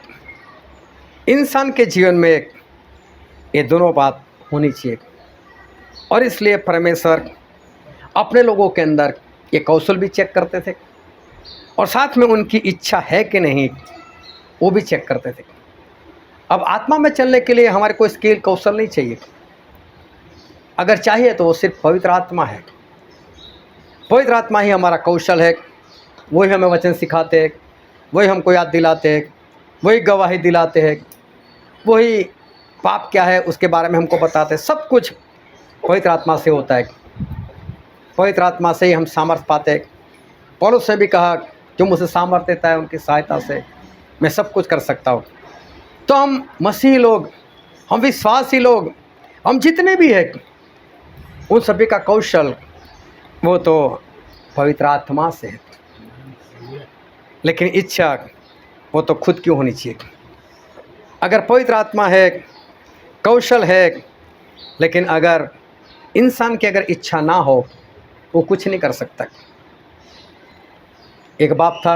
इंसान के जीवन में ये दोनों बात होनी चाहिए, और इसलिए परमेश्वर अपने लोगों के अंदर ये कौशल भी चेक करते थे और साथ में उनकी इच्छा है कि नहीं वो भी चेक करते थे। अब आत्मा में चलने के लिए हमारे कोई स्किल कौशल नहीं चाहिए। अगर चाहिए तो वो सिर्फ पवित्र आत्मा है। पवित्र आत्मा ही हमारा कौशल है, वही हमें वचन सिखाते हैं, वही हमको याद दिलाते हैं, वही गवाही दिलाते हैं, वही पाप क्या है उसके बारे में हमको बताते हैं। सब कुछ पवित्र आत्मा से होता है। पवित्र आत्मा से ही हम सामर्थ्य पाते हैं। पौलुस ने भी कहा, जो मुझे सामर्थ्य देता है उनकी सहायता से मैं सब कुछ कर सकता हूँ। तो हम मसीही लोग, हम विश्वासी लोग, हम जितने भी हैं, उन सभी का कौशल वो तो पवित्र आत्मा से है। लेकिन इच्छा वो तो खुद की होनी चाहिए। अगर पवित्र आत्मा है, कौशल है, लेकिन अगर इंसान की अगर इच्छा ना हो वो कुछ नहीं कर सकता। एक बाप था,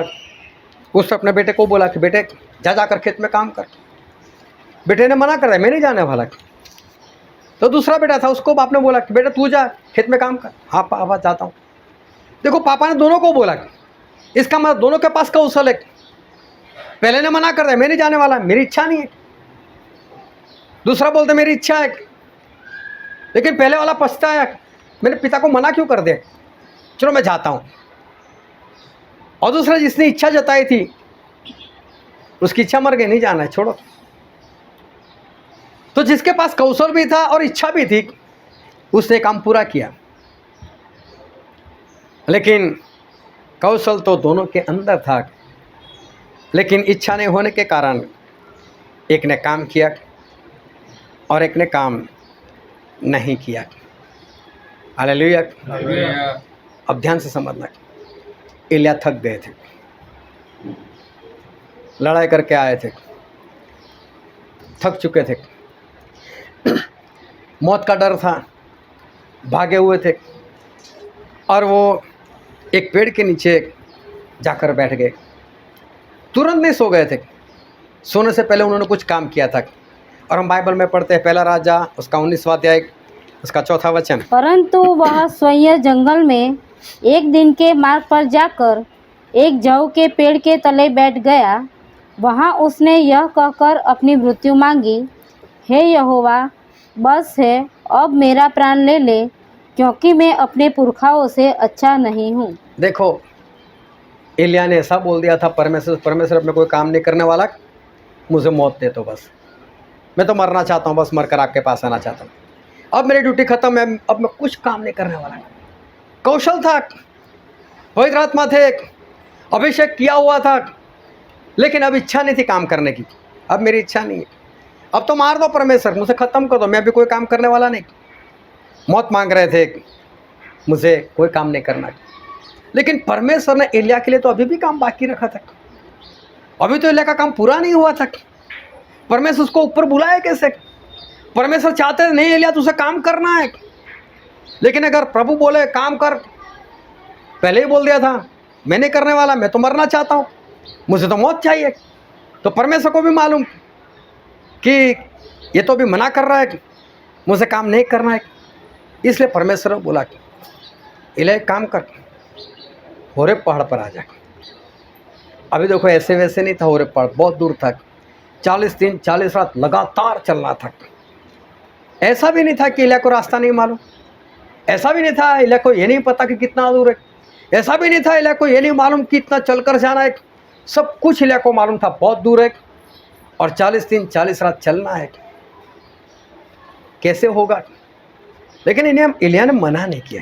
उसने अपने बेटे को बोला कि बेटे जा जाकर खेत में काम कर। बेटे ने मना कर दिया, मैं नहीं जाने वाला। तो दूसरा बेटा था, उसको बाप ने बोला कि बेटा तू जा खेत में काम कर। हाँ पापा जाता हूँ। देखो पापा ने दोनों को बोला, इसका मतलब दोनों के पास कौशल है। पहले ने मना कर दिया, मैं नहीं जाने वाला, मेरी इच्छा नहीं है। दूसरा बोलते मेरी इच्छा है, लेकिन पहले वाला पछताया, मैंने पिता को मना क्यों कर दिया, चलो मैं जाता हूँ। और दूसरा जिसने इच्छा जताई थी उसकी इच्छा मर गई, नहीं जाना है, छोड़ो। तो जिसके पास कौशल भी था और इच्छा भी थी उसने काम पूरा किया, लेकिन कौशल तो दोनों के अंदर था, लेकिन इच्छा नहीं होने के कारण एक ने काम किया और एक ने काम नहीं किया। हालेलुया। अब ध्यान से समझना, एलिया थक गए थे, लड़ाई करके आए थे, थक चुके थे, मौत का डर था, भागे हुए थे, और वो एक पेड़ के नीचे जाकर बैठ गए। तुरंत नहीं सो गए थे, सोने से पहले उन्होंने कुछ काम किया था। और हम बाइबल में पढ़ते हैं, पहला राजा उसका 19वां अध्याय उसका 4था वचन। परंतु वह स्वयं जंगल में एक दिन के मार्ग पर जाकर एक जौ के पेड़ के तले बैठ गया। वहाँ उसने यह कहकर अपनी मृत्यु मांगी, हे यहोवा, बस है, अब मेरा प्राण ले ले, क्योंकि मैं अपने पुरखाओं से अच्छा नहीं हूँ। देखो एलिया ने ऐसा बोल दिया था, परमेश्वर अपने कोई काम नहीं करने वाला, मुझे मौत दे तो बस, मैं तो मरना चाहता हूँ, बस मरकर आपके पास आना चाहता हूँ, अब मेरी ड्यूटी खत्म है, अब मैं कुछ काम नहीं करने वाला। कौशल था, पवित्र आत्मा थे, अभिषेक किया हुआ था, लेकिन अब इच्छा नहीं थी काम करने की। अब मेरी इच्छा नहीं है, अब तो मार दो परमेश्वर, मुझे ख़त्म कर दो, मैं अभी कोई काम करने वाला नहीं। मौत मांग रहे थे, मुझे कोई काम नहीं करना। लेकिन परमेश्वर ने एलिया के लिए तो अभी भी काम बाकी रखा था, अभी तो एलिया का काम पूरा नहीं हुआ था। परमेश्वर उसको ऊपर बुलाए कैसे? परमेश्वर चाहते नहीं एलिया तुझे काम करना है, लेकिन अगर प्रभु बोले काम कर, पहले ही बोल दिया था मैं नहीं करने वाला, मैं तो मरना चाहता हूँ, मुझे तो मौत चाहिए, तो परमेश्वर को भी मालूम कि ये तो अभी मना कर रहा है, मुझे काम नहीं करना है, इसलिए परमेश्वर बोला कि एलिया काम कर, होरेब पहाड़ पर आ जा। अभी देखो ऐसे वैसे नहीं था, होरेब पहाड़ बहुत दूर था, 40 दिन 40 रात लगातार चलना था। ऐसा भी नहीं था कि एलिया को रास्ता नहीं मालूम, ऐसा भी नहीं था एलिया को ये नहीं पता कि कितना दूर है, ऐसा भी नहीं था एलिया को ये नहीं मालूम कि इतना चलकर जाना है। सब कुछ एलिया को मालूम था, बहुत दूर है और 40 दिन 40 रात चलना है, कैसे होगा। लेकिन एलिया ने मना नहीं किया,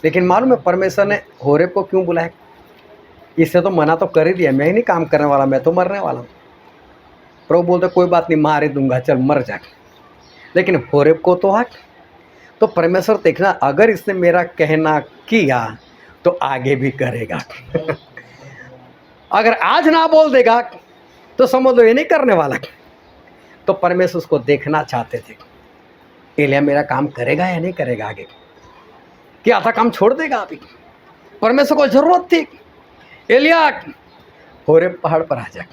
लेकिन मालूम है परमेश्वर ने होरेब को क्यों बुलाया? इससे तो मना तो कर ही दिया, मैं ही नहीं काम करने वाला, मैं तो मरने वाला हूँ। प्रभु बोलते कोई बात नहीं, मार ही दूंगा, चल मर जा। लेकिन होरेब को तो हक, तो परमेश्वर देखना, अगर इसने मेरा कहना किया तो आगे भी करेगा। अगर आज ना बोल देगा तो समझ लो ये नहीं करने वाला। तो परमेश्वर उसको देखना चाहते थे, एलिया मेरा काम करेगा या नहीं करेगा आगे, कि आधा काम छोड़ देगा अभी। परमेश्वर को जरूरत थी, एलिया होरेब पहाड़ पर आ जा।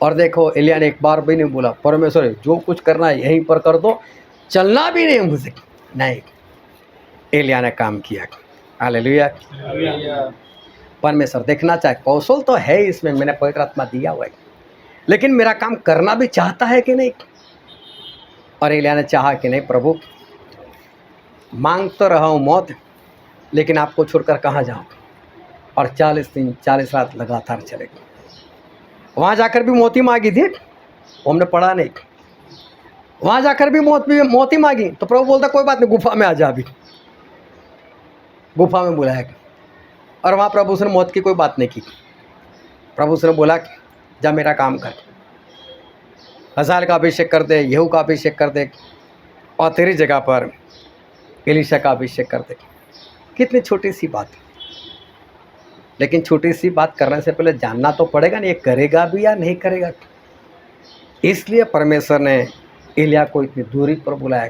और देखो एलिया ने एक बार भी नहीं बोला परमेश्वर जो कुछ करना है यहीं पर कर दो, चलना भी नहीं मुझे, नहीं। एलिया ने काम किया। हालेलुया। परमेश्वर देखना चाहे, कौशल तो है इसमें, मैंने पवित्र आत्मा दिया हुआ है, लेकिन मेरा काम करना भी चाहता है कि नहीं। और एलिया ने चाहा कि नहीं प्रभु, मांग तो रहा हूँ मौत, लेकिन आपको छोड़कर कहाँ जाऊँ। और 40 दिन 40 रात लगातार चले। वहाँ जाकर भी मौत ही मांगी थी, हमने पढ़ा नहीं। वहाँ जाकर भी मौत ही मांगी, तो प्रभु बोलता कोई बात नहीं, गुफा में आ जा। अभी गुफा में बुलाया, और वहाँ प्रभु उसने मौत की कोई बात नहीं की। प्रभु उसने बोला कि जा मेरा काम कर, हज़ाएल का अभिषेक कर दे, यहू का अभिषेक कर दे, और तेरी जगह पर एलीशा का अभिषेक कर दे। कितनी छोटी सी बात, लेकिन छोटी सी बात करने से पहले जानना तो पड़ेगा नहीं, ये करेगा भी या नहीं करेगा। इसलिए परमेश्वर ने एलिया को इतनी दूरी पर बुलाया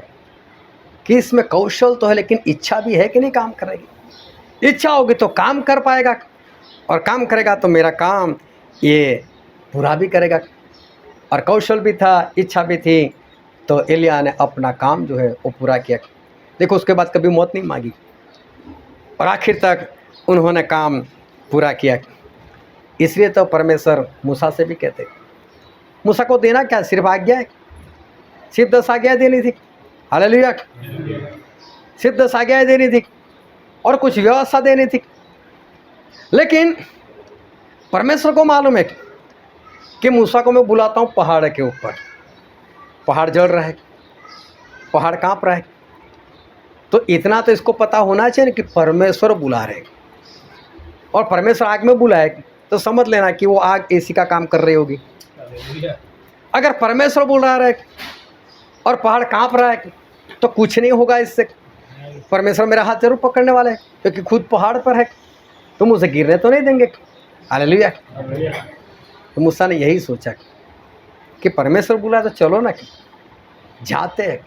कि इसमें कौशल तो है लेकिन इच्छा भी है कि नहीं काम करेगी। इच्छा होगी तो काम कर पाएगा, और काम करेगा तो मेरा काम ये पूरा भी करेगा। और कौशल भी था, इच्छा भी थी, तो एलिया ने अपना काम जो है वो पूरा किया। देखो उसके बाद कभी मौत नहीं मांगी, और आखिर तक उन्होंने काम पूरा किया। इसलिए तो परमेश्वर मूसा से भी कहते, मूसा को देना क्या, सिर्फ आज्ञा है, सिर्फ 10 आज्ञाएं देनी थी। हालेलुया, सिर्फ 10 आज्ञाएं देनी थी और कुछ व्यवस्था देनी थी। लेकिन परमेश्वर को मालूम है कि मूसा को मैं बुलाता हूँ पहाड़ के ऊपर, पहाड़ जल रहा है, पहाड़ कांप रहा है, तो इतना तो इसको पता होना चाहिए कि परमेश्वर बुला रहे हैं। और परमेश्वर आग में बुलाए तो समझ लेना कि वो आग एसी का काम कर रही होगी। अगर परमेश्वर बुला रहा है और पहाड़ कांप रहा है तो कुछ नहीं होगा इससे। परमेश्वर मेरा हाथ जरूर पकड़ने वाला है, क्योंकि खुद पहाड़ पर है, तुम उसे गिरने तो नहीं देंगे। हालेलुया। तो मूसा ने यही सोचा कि परमेश्वर बुला तो चलो ना, जाते हैं।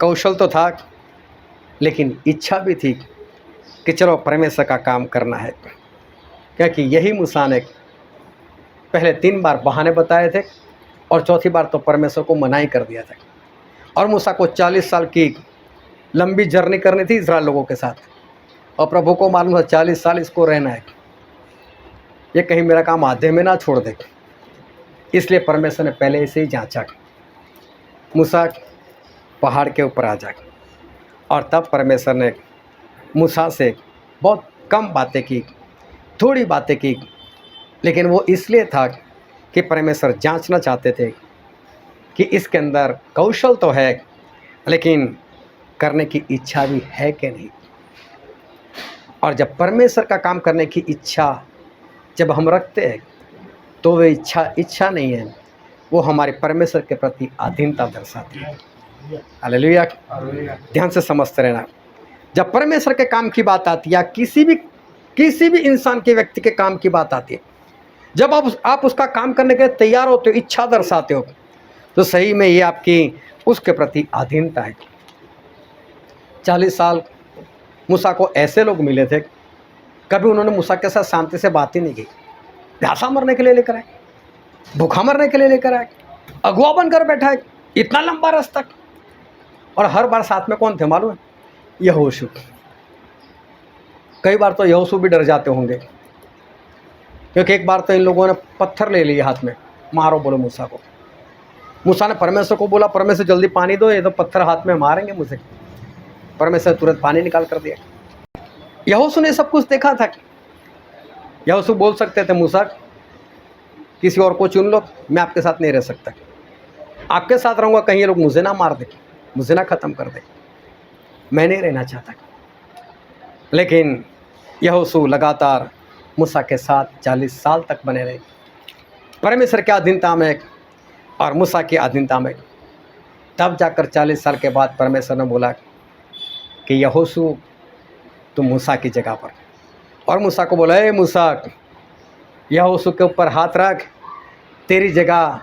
कौशल तो था लेकिन इच्छा भी थी कि चलो परमेश्वर का काम करना है, क्योंकि यही मूसा ने पहले 3 बार बहाने बताए थे और चौथी बार तो परमेश्वर को मनाही कर दिया था। और मूसा को 40 साल की लंबी जर्नी करनी थी इस्राएल लोगों के साथ, और प्रभु को मालूम था 40 साल इसको रहना है, ये कहीं मेरा काम आधे में ना छोड़ दे। इसलिए परमेश्वर ने पहले से ही जांचा, मूसा पहाड़ के ऊपर आ जा। और तब परमेश्वर ने मूसा से बहुत कम बातें की, थोड़ी बातें की, लेकिन वो इसलिए था कि परमेश्वर जांचना चाहते थे कि इसके अंदर कौशल तो है लेकिन करने की इच्छा भी है कि नहीं। और जब परमेश्वर का काम करने की इच्छा जब हम रखते हैं तो वे इच्छा नहीं है, वो हमारे परमेश्वर के प्रति अधीनता दर्शाती है। हालेलुया। ध्यान से समझते रहना, जब परमेश्वर के काम की बात आती है या किसी भी इंसान के व्यक्ति के काम की बात आती है, जब आप उसका काम करने के लिए तैयार होते हो, इच्छा दर्शाते हो, तो सही में ये आपकी उसके प्रति अधीनता है। 40 साल मूसा को ऐसे लोग मिले थे, कभी उन्होंने मूसा के साथ शांति से बात ही नहीं की। प्यासा मरने के लिए लेकर आए, भूखा मरने के लिए लेकर आए, अगुआ बनकर बैठा है इतना लंबा रास्ता। और हर बार साथ में कौन थे मालूम है? यहोशू। कई बार तो यहोशू भी डर जाते होंगे, क्योंकि एक बार तो इन लोगों ने पत्थर ले लिए हाथ में, मारो बोलो मूसा को। मूसा ने परमेश्वर को बोला, परमेश्वर जल्दी पानी दो, ये तो पत्थर हाथ में मारेंगे मुझे। परमेश्वर तुरंत पानी निकाल कर दिया। यहोशू ने सब कुछ देखा था। यहोशू बोल सकते थे, मूसा किसी और को चुन लो, मैं आपके साथ नहीं रह सकता, आपके साथ रहूँगा कहीं ये लोग मुझे ना मार दे, मुझे ना ख़त्म कर दे, मैं नहीं रहना चाहता। लेकिन यहोशू लगातार मूसा के साथ 40 साल तक बने रहे, परमेश्वर के अधीनता में और मूसा की अधीनता में। तब जाकर 40 साल के बाद परमेश्वर ने बोला कि यहोशू तुम मूसा की जगह पर, और मूसा को बोला, ए मूसा, यहोशू के ऊपर हाथ रख, तेरी जगह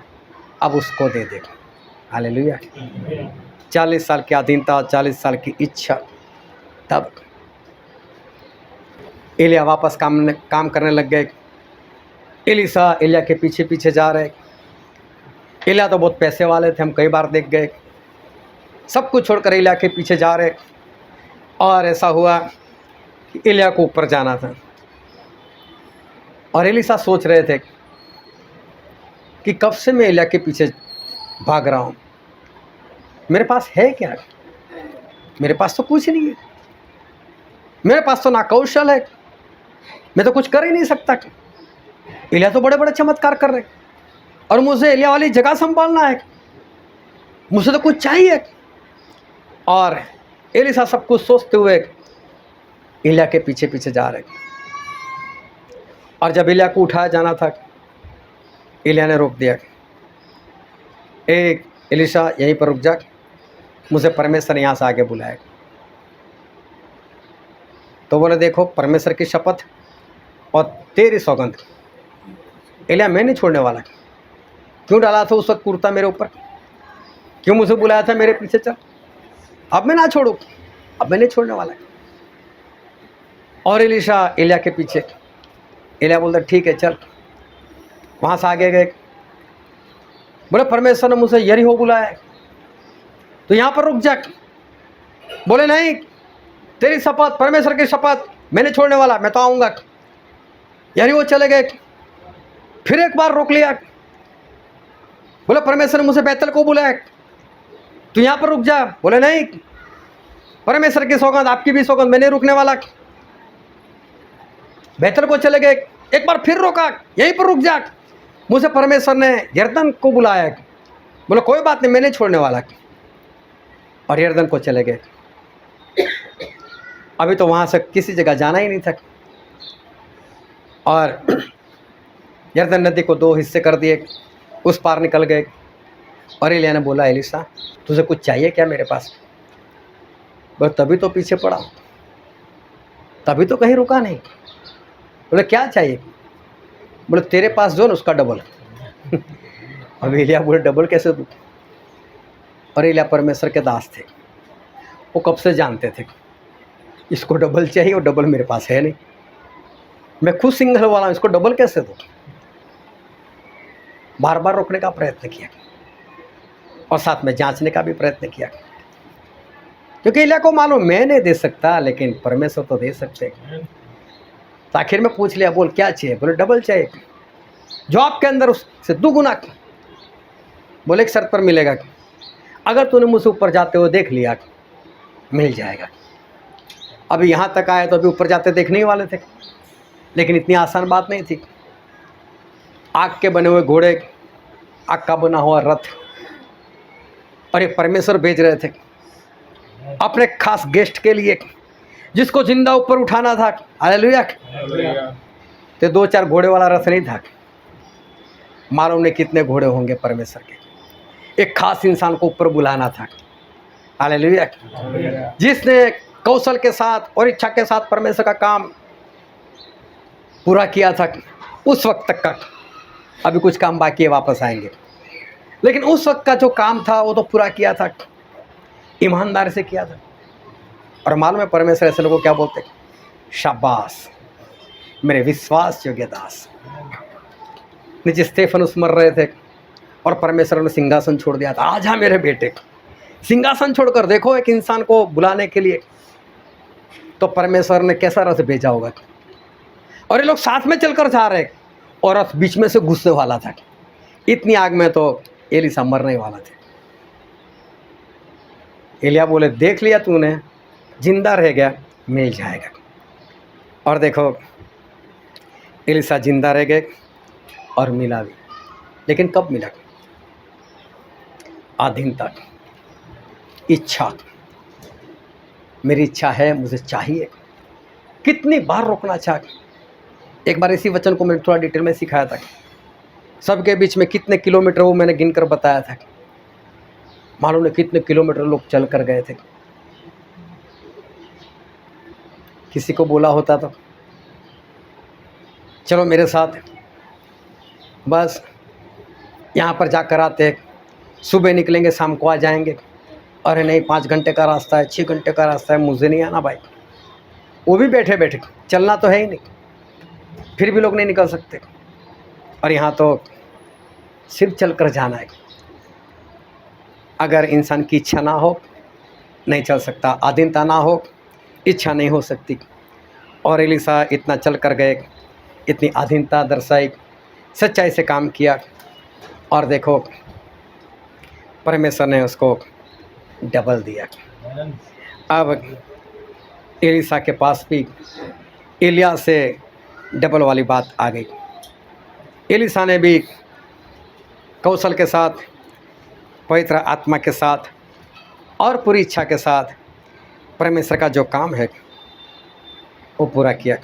अब उसको दे दे। हालेलुया। 40 साल की अधीनता, 40 साल की इच्छा। तब एलिया वापस काम करने लग गए। एलीशा एलिया के पीछे पीछे जा रहे। एलिया तो बहुत पैसे वाले थे, हम कई बार देख गए, सब कुछ छोड़कर एलिया के पीछे जा रहे। और ऐसा हुआ कि एलिया को ऊपर जाना था, और एलीशा सोच रहे थे कि कब से मैं एलिया के पीछे भाग रहा हूँ, मेरे पास है क्या? मेरे पास तो कुछ नहीं है, मेरे पास तो ना कौशल है, मैं तो कुछ कर ही नहीं सकता। एलिया तो बड़े बड़े चमत्कार कर रहे, और मुझे एलिया वाली जगह संभालना है, मुझे तो कुछ चाहिए। और एलीशा सब कुछ सोचते हुए एलिया के पीछे पीछे जा रहे। और जब एलिया को उठाया जाना था, एलिया ने रोक दिया, एक एलीशा यहीं पर रुक जा, मुझे परमेश्वर ने यहाँ से आगे बुलाया। तो बोले, देखो परमेश्वर की शपथ, और तेरी सौगंध एलिया मैं नहीं छोड़ने वाला। क्यों डाला था उस वक्त कुर्ता मेरे ऊपर, क्यों मुझे बुलाया था मेरे पीछे चल, अब मैं ना छोड़ू, अब मैं नहीं छोड़ने वाला। और एलीशा एलिया के पीछे, एलिया बोलता ठीक है चल। वहाँ से आगे गए, बोले परमेश्वर ने मुझे यरीहो बुलाया है तो यहाँ पर रुक जा। बोले नहीं, तेरी शपथ, परमेश्वर की शपथ, मैंने छोड़ने वाला, मैं तो आऊँगा। यरीहो चले गए, फिर एक बार रोक लिया। बोले परमेश्वर ने मुझे बैतल को बुलाया तो यहाँ पर रुक जा। बोले नहीं, परमेश्वर की सौगंध, आपकी भी सौगंध, मैं नहीं रुकने वाला। बैतल को चले गए, एक बार फिर रोका, यहीं पर रुक जा, मुझे परमेश्वर ने यरदन को बुलाया। बोले कोई बात नहीं, मैं नहीं छोड़ने वाला। और यरदन को चले गए। अभी तो वहाँ से किसी जगह जाना ही नहीं था। और यरदन नदी को 2 हिस्से कर दिए, उस पार निकल गए। और एलिया ने बोला एलीशा तुझे कुछ चाहिए क्या मेरे पास? बोले तभी तो पीछे पड़ा, तभी तो कहीं रुका नहीं। बोले क्या चाहिए? बोले तेरे पास जो ना उसका डबल। अब एलिया बोले डबल कैसे दूँ? और एलिया परमेश्वर के दास थे, वो कब से जानते थे इसको डबल चाहिए और डबल मेरे पास है नहीं, मैं खुद सिंगल वाला हूँ, इसको डबल कैसे दूँ? बार बार रोकने का प्रयत्न किया और साथ में जांचने का भी प्रयत्न किया, क्योंकि एलिया को मालूम मैं नहीं दे सकता लेकिन परमेश्वर तो दे सकते। तो आखिर में पूछ लिया, बोल क्या चाहिए? बोले डबल चाहिए, जो आपके अंदर उससे 2 गुना। बोले एक शर्त पर मिलेगा, अगर तूने मुझसे ऊपर जाते हुए देख लिया मिल जाएगा। अभी यहाँ तक आए तो अभी ऊपर जाते देखने ही वाले थे, लेकिन इतनी आसान बात नहीं थी। आग के बने हुए घोड़े, आग का बना हुआ रथ, और ये परमेश्वर भेज रहे थे अपने खास गेस्ट के लिए, जिसको जिंदा ऊपर उठाना था। हालेलुया। तो 2-4 घोड़े वाला रथ नहीं था, मालूम नहीं कितने घोड़े होंगे परमेश्वर के। एक खास इंसान को ऊपर बुलाना था। हालेलुया। जिसने कौशल के साथ और इच्छा के साथ परमेश्वर का काम पूरा किया था, उस वक्त तक का, अभी कुछ काम बाकी है, वापस आएंगे, लेकिन उस वक्त का जो काम था वो तो पूरा किया था, ईमानदारी से किया था। और मालूम है परमेश्वर ऐसे लोगों को क्या बोलते? शाबाश मेरे विश्वास योग्य दास। नीचे स्तेफनुस मर रहे थे और परमेश्वर ने सिंहासन छोड़ दिया था, आजा मेरे बेटे, सिंहासन छोड़कर देखो एक इंसान को बुलाने के लिए। तो परमेश्वर ने कैसा रथ भेजा होगा, और ये लोग साथ में चलकर जा रहे और रथ बीच में से घुसने वाला था। इतनी आग में तो एलीशा मरने वाला थे। एलिया बोले देख लिया तूने, जिंदा रह गया, मिल जाएगा। और देखो एलीशा जिंदा रह गए और मिला भी, लेकिन कब मिला? आधीनता, इच्छा, मेरी इच्छा है, मुझे चाहिए। कितनी बार रोकना चाहिए। एक बार इसी वचन को मैंने थोड़ा डिटेल में सिखाया था, सबके बीच में कितने किलोमीटर वो मैंने गिनकर बताया था। मालूम नहीं कितने किलोमीटर लोग चल कर गए थे। किसी को बोला होता तो चलो मेरे साथ, बस यहाँ पर जाकर आते हैं, सुबह निकलेंगे शाम को आ जाएंगे। अरे नहीं 5 घंटे का रास्ता है, 6 घंटे का रास्ता है, मुझे नहीं आना भाई। वो भी बैठे बैठे, चलना तो है ही नहीं, फिर भी लोग नहीं निकल सकते। और यहाँ तो सिर्फ चल कर जाना है। अगर इंसान की इच्छा ना हो नहीं चल सकता, आधीनता ना हो इच्छा नहीं हो सकती। और एलीशा इतना चल कर गए, इतनी आधीनता दर्शाई, सच्चाई से काम किया, और देखो परमेश्वर ने उसको डबल दिया। अब एलीशा के पास भी एलिया से डबल वाली बात आ गई। एलीशा ने भी कौशल के साथ, पवित्र आत्मा के साथ और पूरी इच्छा के साथ परमेश्वर का जो काम है वो पूरा किया।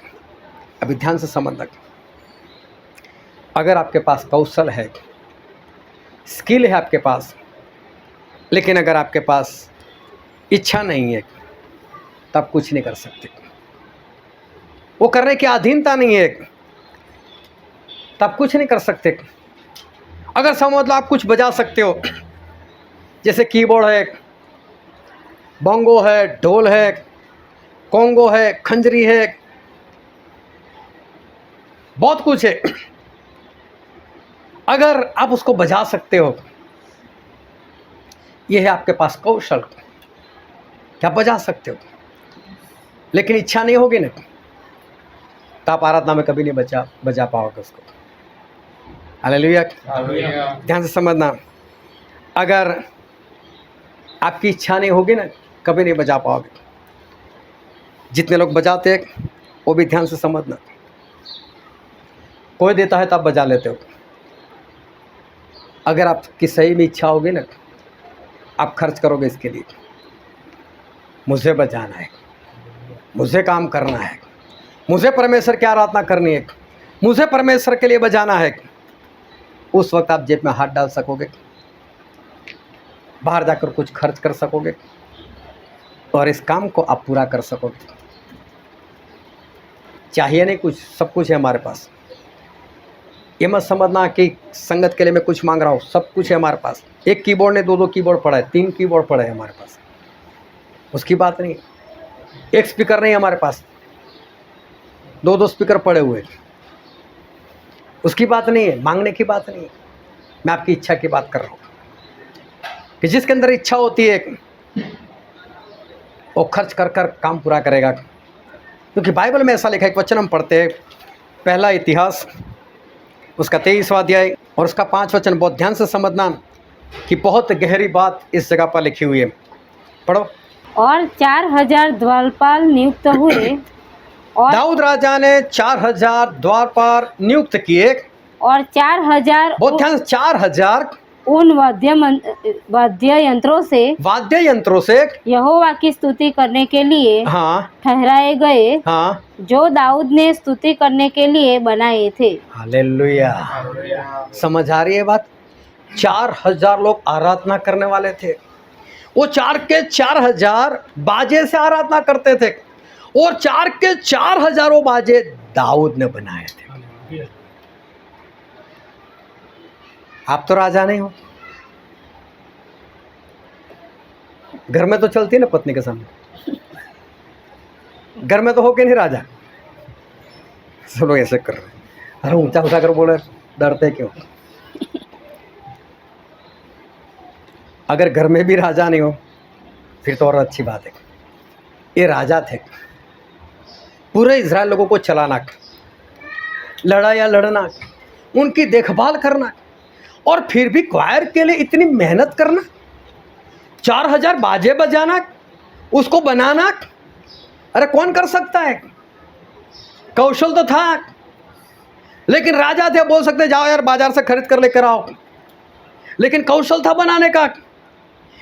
अभी ध्यान से समझ लग, अगर आपके पास कौशल है, स्किल है आपके पास, लेकिन अगर आपके पास इच्छा नहीं है तब कुछ नहीं कर सकते। वो करने की अधीनता नहीं है तो आप कुछ नहीं कर सकते। अगर समझ लो आप कुछ बजा सकते हो, जैसे कीबोर्ड है, बोंगो है, ढोल है, कोंगो है, खंजरी है, बहुत कुछ है। अगर आप उसको बजा सकते हो, यह है आपके पास कौशल, क्या बजा सकते हो। लेकिन इच्छा नहीं होगी ना, तो आप आराधना में कभी नहीं बजा पाओगे उसको। हालेलुया। ध्यान से समझना, अगर आपकी इच्छा नहीं होगी ना, कभी नहीं बजा पाओगे। जितने लोग बजाते हैं वो भी ध्यान से समझना, कोई देता है तो आप बजा लेते हो। अगर आपकी सही में इच्छा होगी ना, आप खर्च करोगे इसके लिए, मुझे बजाना है, मुझे काम करना है, मुझे परमेश्वर की आराधना करनी है, मुझे परमेश्वर के लिए बजाना है। उस वक्त आप जेब में हाथ डाल सकोगे, बाहर जाकर कुछ खर्च कर सकोगे और इस काम को आप पूरा कर सकोगे। चाहिए नहीं कुछ, सब कुछ है हमारे पास। ये मत समझना कि संगत के लिए मैं कुछ मांग रहा हूँ, सब कुछ है हमारे पास। एक कीबोर्ड ने 2-2 कीबोर्ड पड़ा है, 3 कीबोर्ड पड़े हैं हमारे पास, उसकी बात नहीं। एक स्पीकर नहीं है हमारे पास, 2-2 स्पीकर पड़े हुए, उसकी बात नहीं है, मांगने की बात नहीं है। मैं आपकी इच्छा की बात कर रहा हूँ कि जिसके अंदर इच्छा होती है वो खर्च कर कर काम पूरा करेगा। क्योंकि बाइबल में ऐसा लिखा है, एक वचन हम पढ़ते हैं, पहला इतिहास उसका 23वां अध्याय और उसका 5 वचन। बहुत ध्यान से समझना कि बहुत गहरी बात इस जगह पर लिखी हुई है। पढ़ो। और 4000 द्वारपाल नियुक्त हुए और दाऊद राजा ने 4000 द्वारपाल नियुक्त किए और 4000 बहुत ध्यान से, 4000 उन वाद्य यंत्रों से यहोवा की स्तुति करने के लिए हाँ ठहराए गए, हाँ, जो दाऊद ने स्तुति करने के लिए बनाए थे। हालेलुया। समझ आ रही है बात? 4000 लोग आराधना करने वाले थे। वो 4 के 4000 बाजे से आराधना करते थे और 4 के 4000 बाजे दाऊद ने बनाए थे। आप तो राजा नहीं हो, घर में तो चलती है ना पत्नी के सामने, घर में तो हो के नहीं राजा। सब लोग ऐसे कर रहे हैं, अरे ऊंचा ऊंचा कर बोले, डरते क्यों? अगर घर में भी राजा नहीं हो फिर तो और अच्छी बात है। ये राजा थे, पूरे इज़राइल लोगों को चलाना, लड़ाया लड़ना, उनकी देखभाल करना और फिर भी क्वायर के लिए इतनी मेहनत करना, 4000 बाजे बजाना, उसको बनाना। अरे कौन कर सकता है? कौशल तो था, लेकिन राजा थे, बोल सकते जाओ यार बाजार से खरीद कर लेकर आओ, लेकिन कौशल था बनाने का।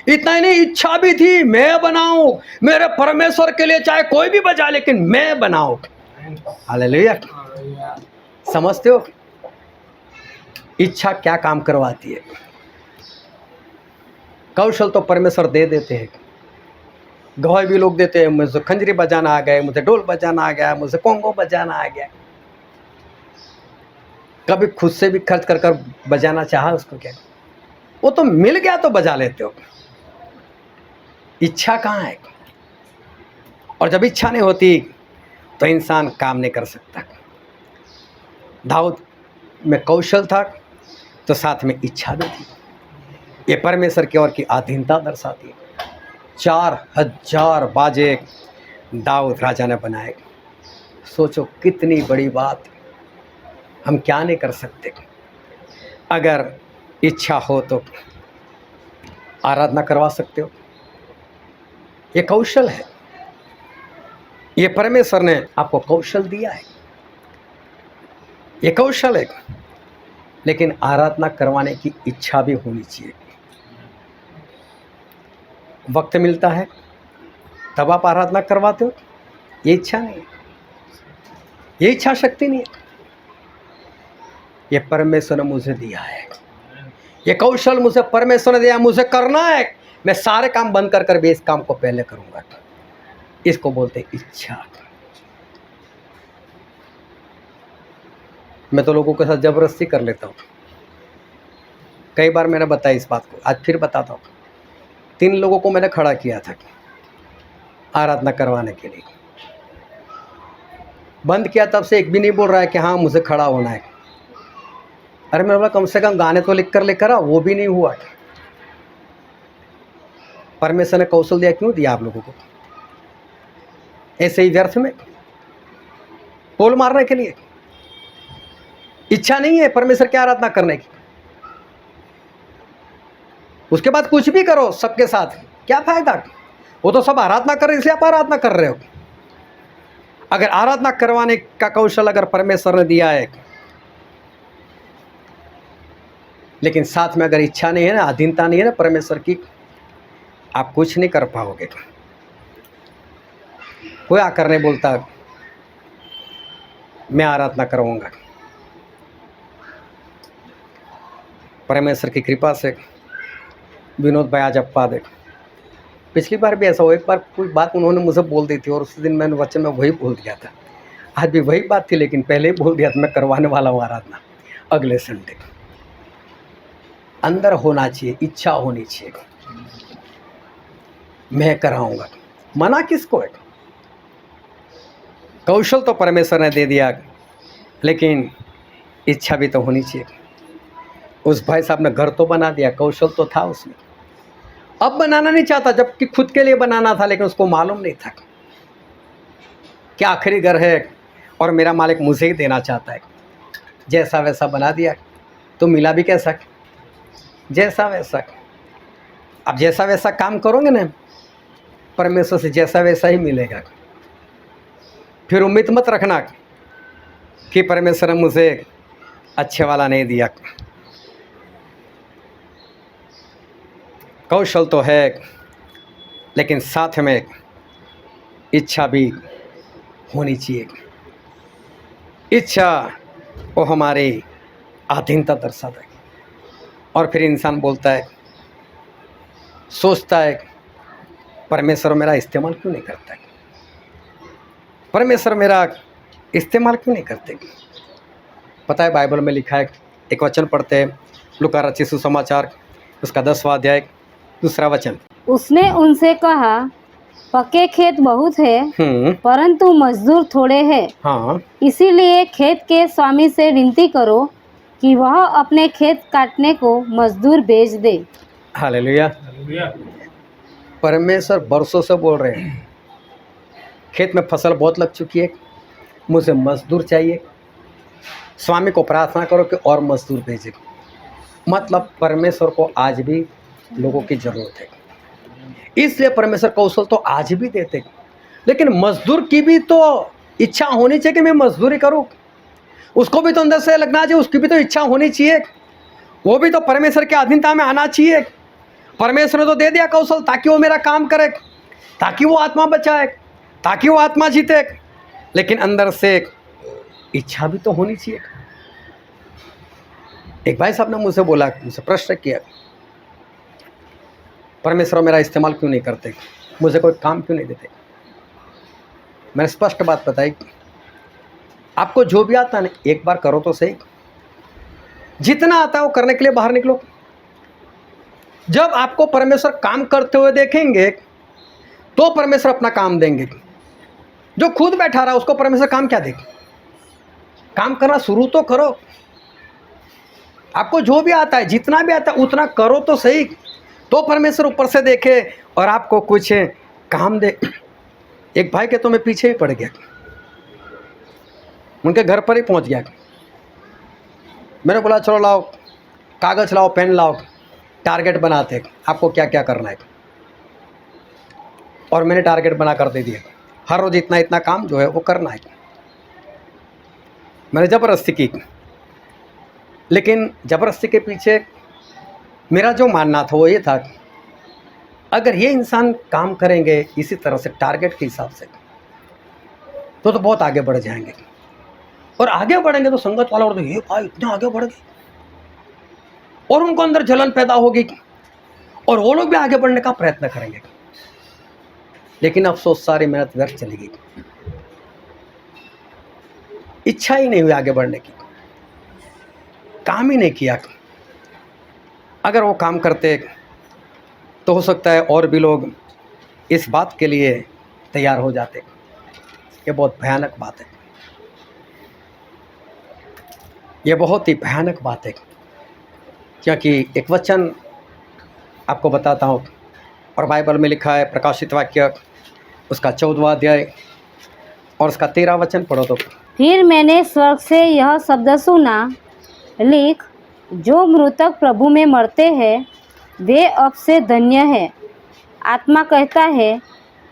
इतना ही नहीं, इच्छा भी थी, मैं बनाऊं मेरे परमेश्वर के लिए, चाहे कोई भी बजा लेकिन मैं बनाऊं। हालेलुया। समझते हो इच्छा क्या काम करवाती है? कौशल तो परमेश्वर दे देते हैं, गवाही भी लोग देते हैं, मुझे खंजरी बजाना आ गया, मुझे ढोल बजाना आ गया, मुझे कोंगो बजाना आ गया। कभी खुद से भी खर्च कर कर बजाना चाहा उसको क्या? वो तो मिल गया तो बजा लेते हो। इच्छा कहाँ है? और जब इच्छा नहीं होती तो इंसान काम नहीं कर सकता। दाऊद में कौशल था तो साथ में इच्छा भी थी। ये परमेश्वर की ओर की अधीनता दर्शाती है। 4000 बाजे दाऊद राजा ने बनाए। सोचो कितनी बड़ी बात, हम क्या नहीं कर सकते। अगर इच्छा हो तो आराधना करवा सकते हो। ये कौशल है, ये परमेश्वर ने आपको कौशल दिया है, ये कौशल है, लेकिन आराधना करवाने की इच्छा भी होनी चाहिए। वक्त मिलता है तब आप आराधना करवाते हो, ये इच्छा नहीं है, ये इच्छा शक्ति नहीं है। ये परमेश्वर ने मुझे दिया है, ये कौशल मुझे परमेश्वर ने दिया, मुझे करना है। मैं सारे काम बंद कर कर भी इस काम को पहले करूंगा। इसको बोलते इच्छा। मैं तो लोगों के साथ ज़बरदस्ती कर लेता हूँ। कई बार मैंने बताया इस बात को, आज फिर बताता हूँ। 3 लोगों को मैंने खड़ा किया था आराधना करवाने के लिए। बंद किया तब से एक भी नहीं बोल रहा है कि हाँ मुझे खड़ा होना है। अरे मैंने बोला कम से कम गाने तो लिख कर लेकर आ, वो भी नहीं हुआ। परमेश्वर ने कौशल दिया, क्यों दिया आप लोगों को? ऐसे ही व्यर्थ में पोल मारने के लिए? इच्छा नहीं है परमेश्वर की आराधना करने की। उसके बाद कुछ भी करो सबके साथ, क्या फायदा? वो तो सब आराधना कर रहे हैं, इसलिए आप आराधना कर रहे हो। अगर आराधना करवाने का कौशल अगर परमेश्वर ने दिया है, लेकिन साथ में अगर इच्छा नहीं है ना, अधीनता नहीं है ना परमेश्वर की, आप कुछ नहीं कर पाओगे। कोई आकर नहीं बोलता मैं आराधना करवाऊंगा। परमेश्वर की कृपा से विनोद भाई आज अपा दे। पिछली बार भी ऐसा हुआ, एक बार कोई बात उन्होंने मुझे बोल दी थी और उस दिन मैंने वचन में वही बोल दिया था। आज भी वही बात थी, लेकिन पहले ही बोल दिया था मैं करवाने वाला हूँ आराधना अगले संडे। अंदर होना चाहिए, इच्छा होनी चाहिए, मैं कराऊंगा। मना किसको है? कौशल तो परमेश्वर ने दे दिया, लेकिन इच्छा भी तो होनी चाहिए। उस भाई साहब ने घर तो बना दिया, कौशल तो था उसमें, अब बनाना नहीं चाहता, जबकि खुद के लिए बनाना था, लेकिन उसको मालूम नहीं था कि आखिरी घर है और मेरा मालिक मुझे ही देना चाहता है। जैसा वैसा बना दिया, तो मिला भी कैसा? जैसा वैसा। अब जैसा वैसा काम करोगे ना, परमेश्वर से जैसा वैसा ही मिलेगा। फिर उम्मीद मत रखना कि परमेश्वर ने मुझे अच्छे वाला नहीं दिया। कौशल तो है, लेकिन साथ में इच्छा भी होनी चाहिए। इच्छा वो हमारी अधीनता दर्शाता है। और फिर इंसान बोलता है, सोचता है परमेश्वर मेरा इस्तेमाल क्यों नहीं करता है, परमेश्वर मेरा इस्तेमाल क्यों नहीं करते। पता है बाइबल में लिखा है, एक वचन पढ़ते हैं, लूका रचित सुसमाचार उसका 10वां अध्याय 2 वचन। उसने उनसे कहा, पके खेत बहुत है परंतु मजदूर थोड़े हैं। हाँ, इसीलिए खेत के स्वामी से विनती करो कि वह अपने खेत काटने को मजदूर भेज दे। हालेलुया। परमेश्वर बरसों से बोल रहे हैं, खेत में फसल बहुत लग चुकी है, मुझे मजदूर चाहिए। स्वामी को प्रार्थना करो कि और मजदूर भेजे। मतलब परमेश्वर को आज भी लोगों की ज़रूरत है, इसलिए परमेश्वर कौशल तो आज भी देते, लेकिन मजदूर की भी तो इच्छा होनी चाहिए कि मैं मजदूरी करूं। उसको भी तो अंदर से लगना चाहिए, उसकी भी तो इच्छा होनी चाहिए, वो भी तो परमेश्वर की अधीनता में आना चाहिए। परमेश्वर ने तो दे दिया कौशल ताकि वो मेरा काम करे, ताकि वो आत्मा बचाए, ताकि वो आत्मा जीते, लेकिन अंदर से इच्छा भी तो होनी चाहिए। एक भाई साहब ने मुझसे बोला, मुझसे प्रश्न किया, परमेश्वर मेरा इस्तेमाल क्यों नहीं करते, मुझे कोई काम क्यों नहीं देते। मैंने स्पष्ट बात बताई, आपको जो भी आता है ना, एक बार करो तो सही। जितना आता है वो करने के लिए बाहर निकलो। जब आपको परमेश्वर काम करते हुए देखेंगे तो परमेश्वर अपना काम देंगे। जो खुद बैठा रहा उसको परमेश्वर काम क्या देगा? काम करना शुरू तो करो। आपको जो भी आता है, जितना भी आता है, उतना करो तो सही, तो परमेश्वर ऊपर से देखे और आपको कुछ काम दे। एक भाई के तो मैं पीछे ही पड़ गया, उनके घर पर ही पहुंच गया। मैंने बोला चलो लाओ कागज़, लाओ पेन लाओ, टारगेट बनाते आपको क्या क्या करना है। और मैंने टारगेट बना कर दे दिया, हर रोज़ इतना इतना काम जो है वो करना है। मैंने ज़बरदस्ती की, लेकिन ज़बरदस्ती के पीछे मेरा जो मानना था वो ये था कि अगर ये इंसान काम करेंगे इसी तरह से टारगेट के हिसाब से तो बहुत आगे बढ़ जाएंगे। और आगे बढ़ेंगे तो संगत वाला और ये भाई इतने आगे बढ़ गए, और उनको अंदर जलन पैदा होगी और वो लोग भी आगे बढ़ने का प्रयत्न करेंगे। लेकिन अफसोस सारी मेहनत व्यर्थ चली गई, इच्छा ही नहीं हुई आगे बढ़ने की। काम ही नहीं किया, अगर वो काम करते तो हो सकता है और भी लोग इस बात के लिए तैयार हो जाते। ये बहुत भयानक बात है, ये बहुत ही भयानक बात है। क्योंकि एक वचन आपको बताता हूँ, और बाइबल में लिखा है प्रकाशित वाक्य उसका 14वां अध्याय और उसका 13 वचन पढ़ो तो। फिर मैंने स्वर्ग से यह शब्द सुना, लिख, जो मृतक प्रभु में मरते हैं वे अब से धन्य है। आत्मा कहता है,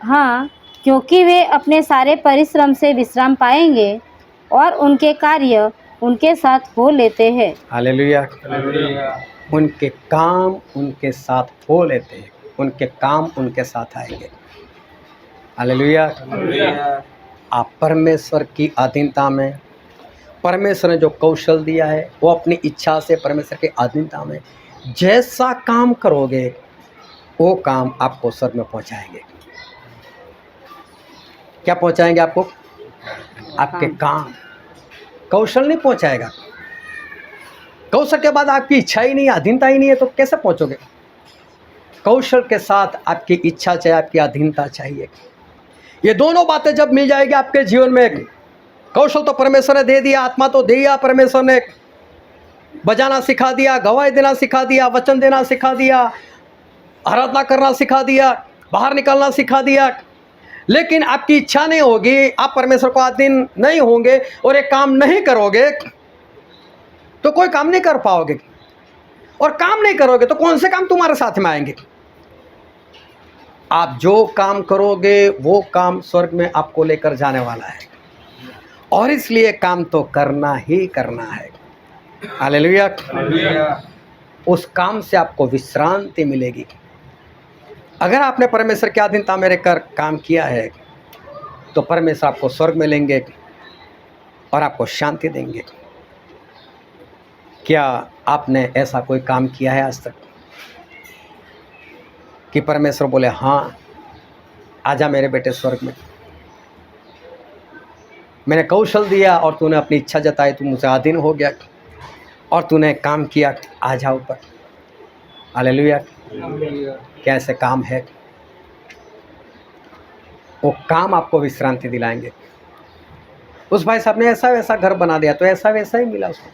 हाँ, क्योंकि वे अपने सारे परिश्रम से विश्राम पाएंगे और उनके कार्य उनके साथ हो लेते हैं। हालेलुया। उनके काम उनके साथ हो लेते हैं, उनके काम उनके साथ आएंगे। हालेलुया। आप परमेश्वर की अधीनता में, परमेश्वर ने जो कौशल दिया है वो अपनी इच्छा से परमेश्वर की अधीनता में जैसा काम करोगे वो काम आपको स्वर्ग में पहुंचाएंगे। क्या पहुंचाएंगे आपको? आपके काम। कौशल नहीं पहुंचाएगा। कौशल के बाद आपकी इच्छा ही नहीं, अधीनता ही नहीं है तो कैसे पहुंचोगे? कौशल के साथ आपकी इच्छा चाहिए, आपकी अधीनता चाहिए। ये दोनों बातें जब मिल जाएगी आपके जीवन में, कौशल तो परमेश्वर ने दे दिया, आत्मा तो दे दिया परमेश्वर ने, बजाना सिखा दिया, गवाही देना सिखा दिया, वचन देना सिखा दिया, आराधना करना सिखा दिया, बाहर निकलना सिखा दिया, लेकिन आपकी इच्छा नहीं होगी, आप परमेश्वर को अधीन नहीं होंगे और एक काम नहीं करोगे तो कोई काम नहीं कर पाओगे। और काम नहीं करोगे तो कौन से काम तुम्हारे साथ में आएंगे? आप जो काम करोगे वो काम स्वर्ग में आपको लेकर जाने वाला है, और इसलिए काम तो करना ही करना है। हालेलुया। उस काम से आपको विश्रांति मिलेगी। अगर आपने परमेश्वर की अधीनता में रहकर काम किया है तो परमेश्वर आपको स्वर्ग में लेंगे और आपको शांति देंगे। क्या आपने ऐसा कोई काम किया है आज तक कि परमेश्वर बोले, हाँ आजा मेरे बेटे स्वर्ग में, मैंने कौशल दिया और तूने अपनी इच्छा जताई, तू मुझसे अधीन हो गया और तूने काम किया, आ जा ऊपर। हालेलुया। कैसे काम है? वो काम आपको विश्रांति दिलाएंगे। उस भाई साहब ने ऐसा वैसा घर बना दिया तो ऐसा वैसा ही मिला उसको।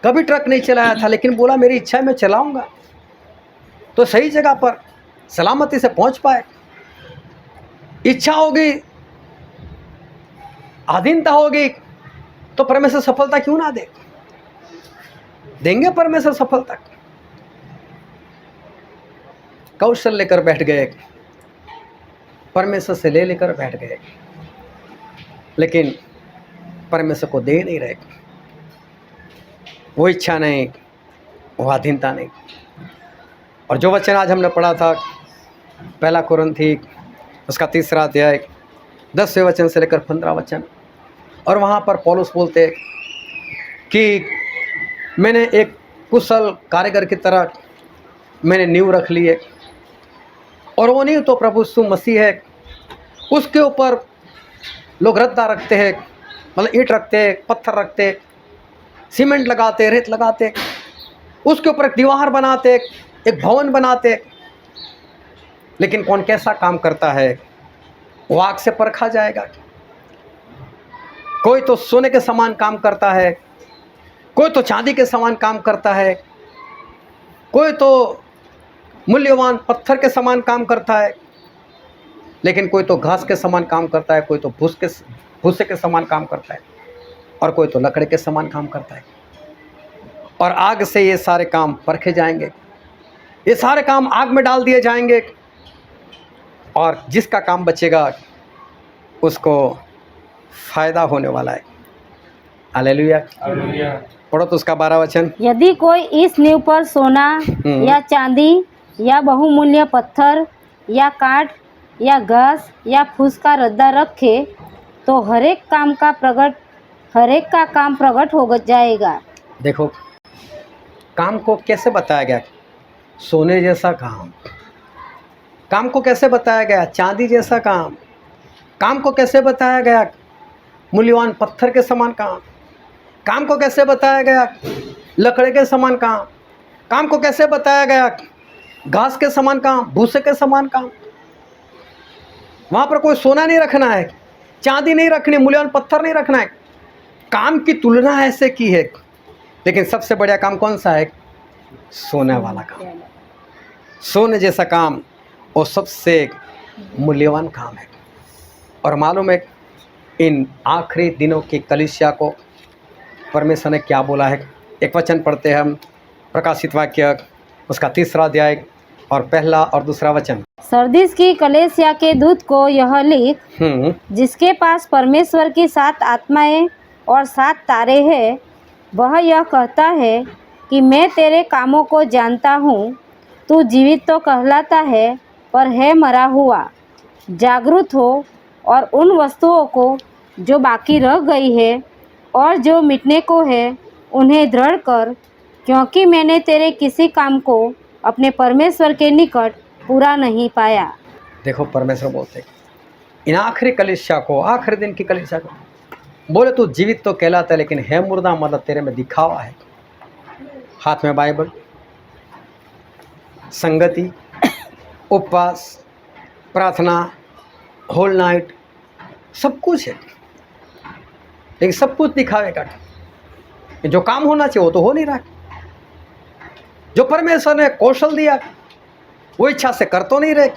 कभी ट्रक नहीं चलाया था लेकिन बोला मेरी इच्छा है मैं चलाऊंगा, तो सही जगह पर सलामती से पहुंच पाए। इच्छा होगी, अधीनता होगी तो परमेश्वर सफलता क्यों ना दे? देंगे परमेश्वर सफलता। कौशल लेकर बैठ गए, परमेश्वर से ले लेकर बैठ गए, लेकिन परमेश्वर को दे नहीं रहे। वो इच्छा नहीं, वो अधीनता नहीं। और जो वचन आज हमने पढ़ा था 1 कुरिन्थी उसका 3 अध्याय 10वें वचन से लेकर 15 वचन, और वहाँ पर पौलुस बोलते कि मैंने एक कुशल कारीगर की तरह मैंने नींव रख ली है, और वो नींव तो प्रभु यीशु मसीह है। उसके ऊपर लोग रद्दा रखते हैं, मतलब ईंट रखते हैं, पत्थर रखते हैं, सीमेंट लगाते, रेत लगाते, उसके ऊपर एक दीवार बनाते, एक भवन बनाते। लेकिन कौन कैसा काम करता है वो आग से परखा जाएगा। कोई तो सोने के समान काम करता है, कोई तो चांदी के समान काम करता है, कोई तो मूल्यवान पत्थर के समान काम करता है, लेकिन कोई तो घास के समान काम करता है, कोई तो भूसे के समान काम करता है, और कोई तो लकड़ी के समान काम करता है। और आग से ये सारे काम परखे जाएंगे, ये सारे काम आग में डाल दिए जाएंगे, और जिसका काम बचेगा उसको फायदा होने वाला है। हालेलुया। पढ़ो तो उसका 12 वचन। यदि कोई इस नींव पर सोना या चांदी या बहुमूल्य पत्थर या काठ या घास या फूस का रद्दा रखे तो हरेक का काम प्रकट हो जाएगा। देखो काम को कैसे बताया गया, सोने जैसा काम को कैसे बताया गया, चांदी जैसा काम को कैसे बताया गया, मूल्यवान पत्थर के समान काम, काम को कैसे बताया गया? लकड़े के समान काम। काम को कैसे बताया गया? घास के समान काम, भूसे के समान काम। वहाँ पर कोई सोना नहीं रखना है, चांदी नहीं रखनी, मूल्यवान पत्थर नहीं रखना है। काम की तुलना ऐसे की है, लेकिन सबसे बढ़िया काम कौन सा है? सोने वाला काम। सोने जैसा काम और सबसे मूल्यवान काम है। और मालूम है इन आखिरी दिनों की कलीसिया को परमेश्वर ने क्या बोला है? एक वचन पढ़ते हैं हम, प्रकाशित वाक्य उसका 3रा अध्याय और 1 और 2 वचन। सरदीस की कलीसिया के दूत को यह लिख, जिसके पास परमेश्वर की 7 आत्माएं और 7 तारे हैं, वह यह कहता है कि मैं तेरे कामों को जानता हूँ। तू जीवित तो कहलाता है, पर है मरा हुआ। जागृत हो और उन वस्तुओं को जो बाकी रह गई है और जो मिटने को है, उन्हें दृढ़ कर, क्योंकि मैंने तेरे किसी काम को अपने परमेश्वर के निकट पूरा नहीं पाया। देखो परमेश्वर बोलते इन आखिरी कलीसिया को, आखिरी दिन की कलीसिया को, बोले तू जीवित तो कहलाता है, लेकिन है मुर्दा, मतलब तेरे में दिखावा है। हाथ में बाइबल, संगति, उपवास, प्रार्थना, होल नाइट, सब कुछ है, लेकिन सब कुछ दिखावे का। जो काम होना चाहिए वो तो हो नहीं रहा। जो परमेश्वर ने कौशल दिया वो इच्छा से कर तो नहीं रहे,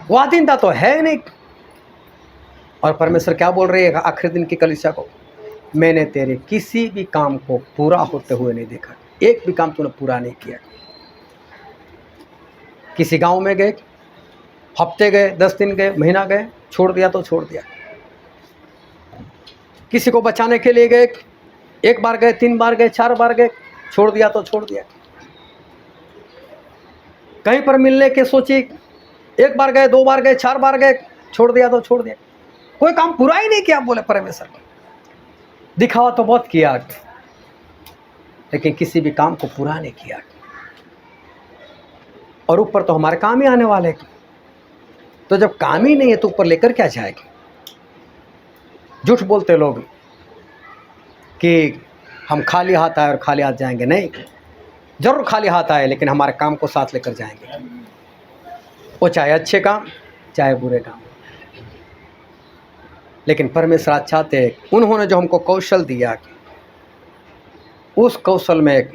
वो अधीनता तो है नहीं। और परमेश्वर क्या बोल रही है आखिरी दिन की कलीसिया को? मैंने तेरे किसी भी काम को पूरा होते हुए नहीं देखा। एक भी काम तूने पूरा नहीं किया। किसी गांव में गए, हफ्ते गए, 10 दिन गए, महीना गए, छोड़ दिया तो छोड़ दिया। किसी को बचाने के लिए गए, 1 बार गए, 3 बार गए, 4 बार गए, छोड़ दिया तो छोड़ दिया। कहीं पर मिलने के सोची, 1 बार गए, 2 बार गए, 4 बार गए, छोड़ दिया तो छोड़ दिया। कोई काम पूरा ही नहीं किया। बोले परमेश्वर दिखावा तो बहुत किया, लेकिन किसी भी काम को पूरा नहीं किया। और ऊपर तो हमारे काम ही आने वाले। तो जब काम ही नहीं है तो ऊपर लेकर क्या जाएगा? झूठ बोलते लोग कि हम खाली हाथ आए और खाली हाथ जाएंगे। नहीं, जरूर खाली हाथ आए, लेकिन हमारे काम को साथ लेकर जाएंगे। वो चाहे अच्छे काम, चाहे बुरे काम। लेकिन परमेश्वर चाहते हैं, उन्होंने जो हमको कौशल दिया, उस कौशल में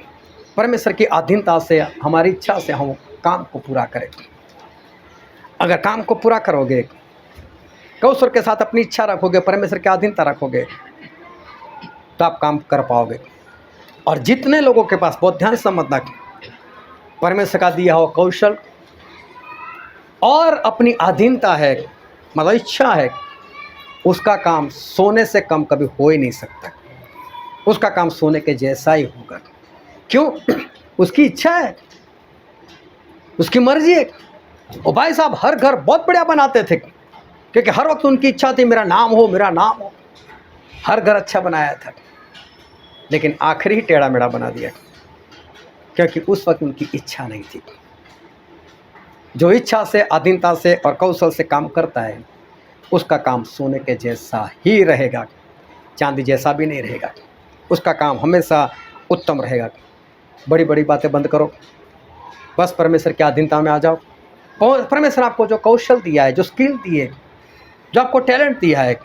परमेश्वर की अधीनता से, हमारी इच्छा से हम काम को पूरा करें। अगर काम को पूरा करोगे, कौशल के साथ अपनी इच्छा रखोगे, परमेश्वर की अधीनता रखोगे, तो आप काम कर पाओगे। और जितने लोगों के पास, बहुत ध्यान से समझना, परमेश्वर का दिया हुआ कौशल और अपनी अधीनता है, मतलब इच्छा है, उसका काम सोने से कम कभी हो ही नहीं सकता। उसका काम सोने के जैसा ही होगा। क्यों? उसकी इच्छा है, उसकी मर्जी है। और भाई साहब हर घर बहुत बढ़िया बनाते थे, क्योंकि हर वक्त उनकी इच्छा थी मेरा नाम हो, मेरा नाम हो। हर घर अच्छा बनाया था, लेकिन आखिरी ही टेढ़ा मेढ़ा बना दिया, क्योंकि उस वक्त उनकी इच्छा नहीं थी। जो इच्छा से, अधीनता से और कौशल से काम करता है, उसका काम सोने के जैसा ही रहेगा, चांदी जैसा भी नहीं रहेगा। उसका काम हमेशा उत्तम रहेगा। बड़ी बड़ी बातें बंद करो, बस परमेश्वर की अधीनता में आ जाओ। परमेश्वर आपको जो कौशल दिया है, जो स्किल दी है, जो आपको टैलेंट दिया है,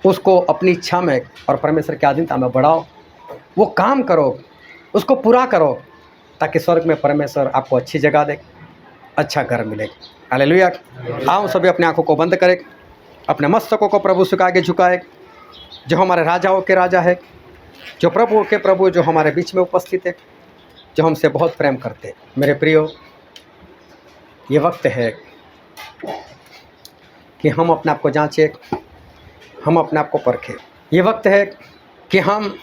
उसको अपनी इच्छा में और परमेश्वर की अधीनता में बढ़ाओ। वो काम करो, उसको पूरा करो, ताकि स्वर्ग में परमेश्वर आपको अच्छी जगह दे, अच्छा घर मिले। हालेलुया। आओ सभी अपने आंखों को बंद करें, अपने मस्तकों को प्रभु से आगे झुकाए। जो हमारे राजाओं के राजा है, जो प्रभु के प्रभु, जो हमारे बीच में उपस्थित है, जो हमसे बहुत प्रेम करते हैं। मेरे प्रियो, ये वक्त है कि हम अपने आप को जांचें, हम अपने आप को परखें। ये वक्त है कि हम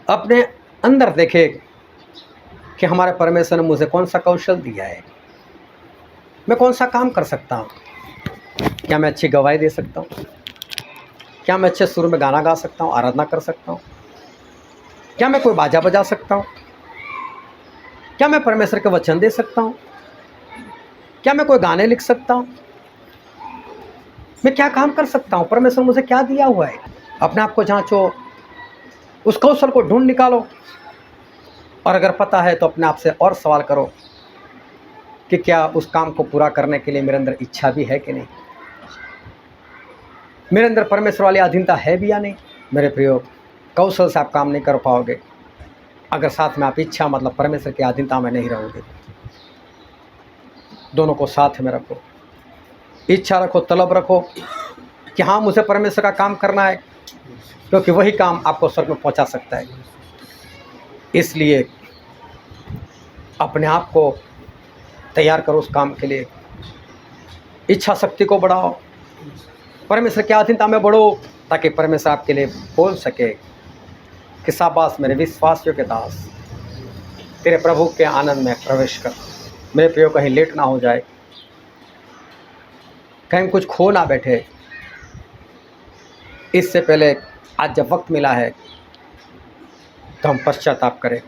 अपने अंदर देखें कि हमारे परमेश्वर ने मुझे कौन सा कौशल दिया है, मैं कौन सा काम कर सकता हूँ। क्या मैं अच्छी गवाही दे सकता हूँ? क्या मैं अच्छे सुर में गाना गा सकता हूँ, आराधना कर सकता हूँ? क्या मैं कोई बाजा बजा सकता हूँ? क्या मैं परमेश्वर के वचन दे सकता हूँ? क्या मैं कोई गाने लिख सकता हूँ? मैं क्या काम कर सकता हूँ? परमेश्वर मुझे क्या दिया हुआ है? अपने आप को जांचो, उस कौशल को ढूंढ निकालो, और अगर पता है तो अपने आप से और सवाल करो कि क्या उस काम को पूरा करने के लिए मेरे अंदर इच्छा भी है कि नहीं, मेरे अंदर परमेश्वर वाली अधीनता है भी या नहीं। मेरे प्रियो, कौशल से आप काम नहीं कर पाओगे अगर साथ में आप इच्छा मतलब परमेश्वर की अधीनता में नहीं रहोगे। दोनों को साथ में रखो, इच्छा रखो, तलब रखो कि हाँ मुझे परमेश्वर का काम करना है, क्योंकि वही काम आपको स्वर्ग में पहुंचा सकता है। इसलिए अपने आप को तैयार करो उस काम के लिए, इच्छा शक्ति को बढ़ाओ, परमेश्वर की अधीनता में बढ़ो, ताकि परमेश्वर आपके लिए बोल सके कि शाबाश मेरे विश्वासियों के दास, तेरे प्रभु के आनंद में प्रवेश कर। मेरे प्रियो, कहीं लेट ना हो जाए, कहीं कुछ खो ना बैठे। इससे पहले आज जब वक्त मिला है तो हम पश्चाताप करें।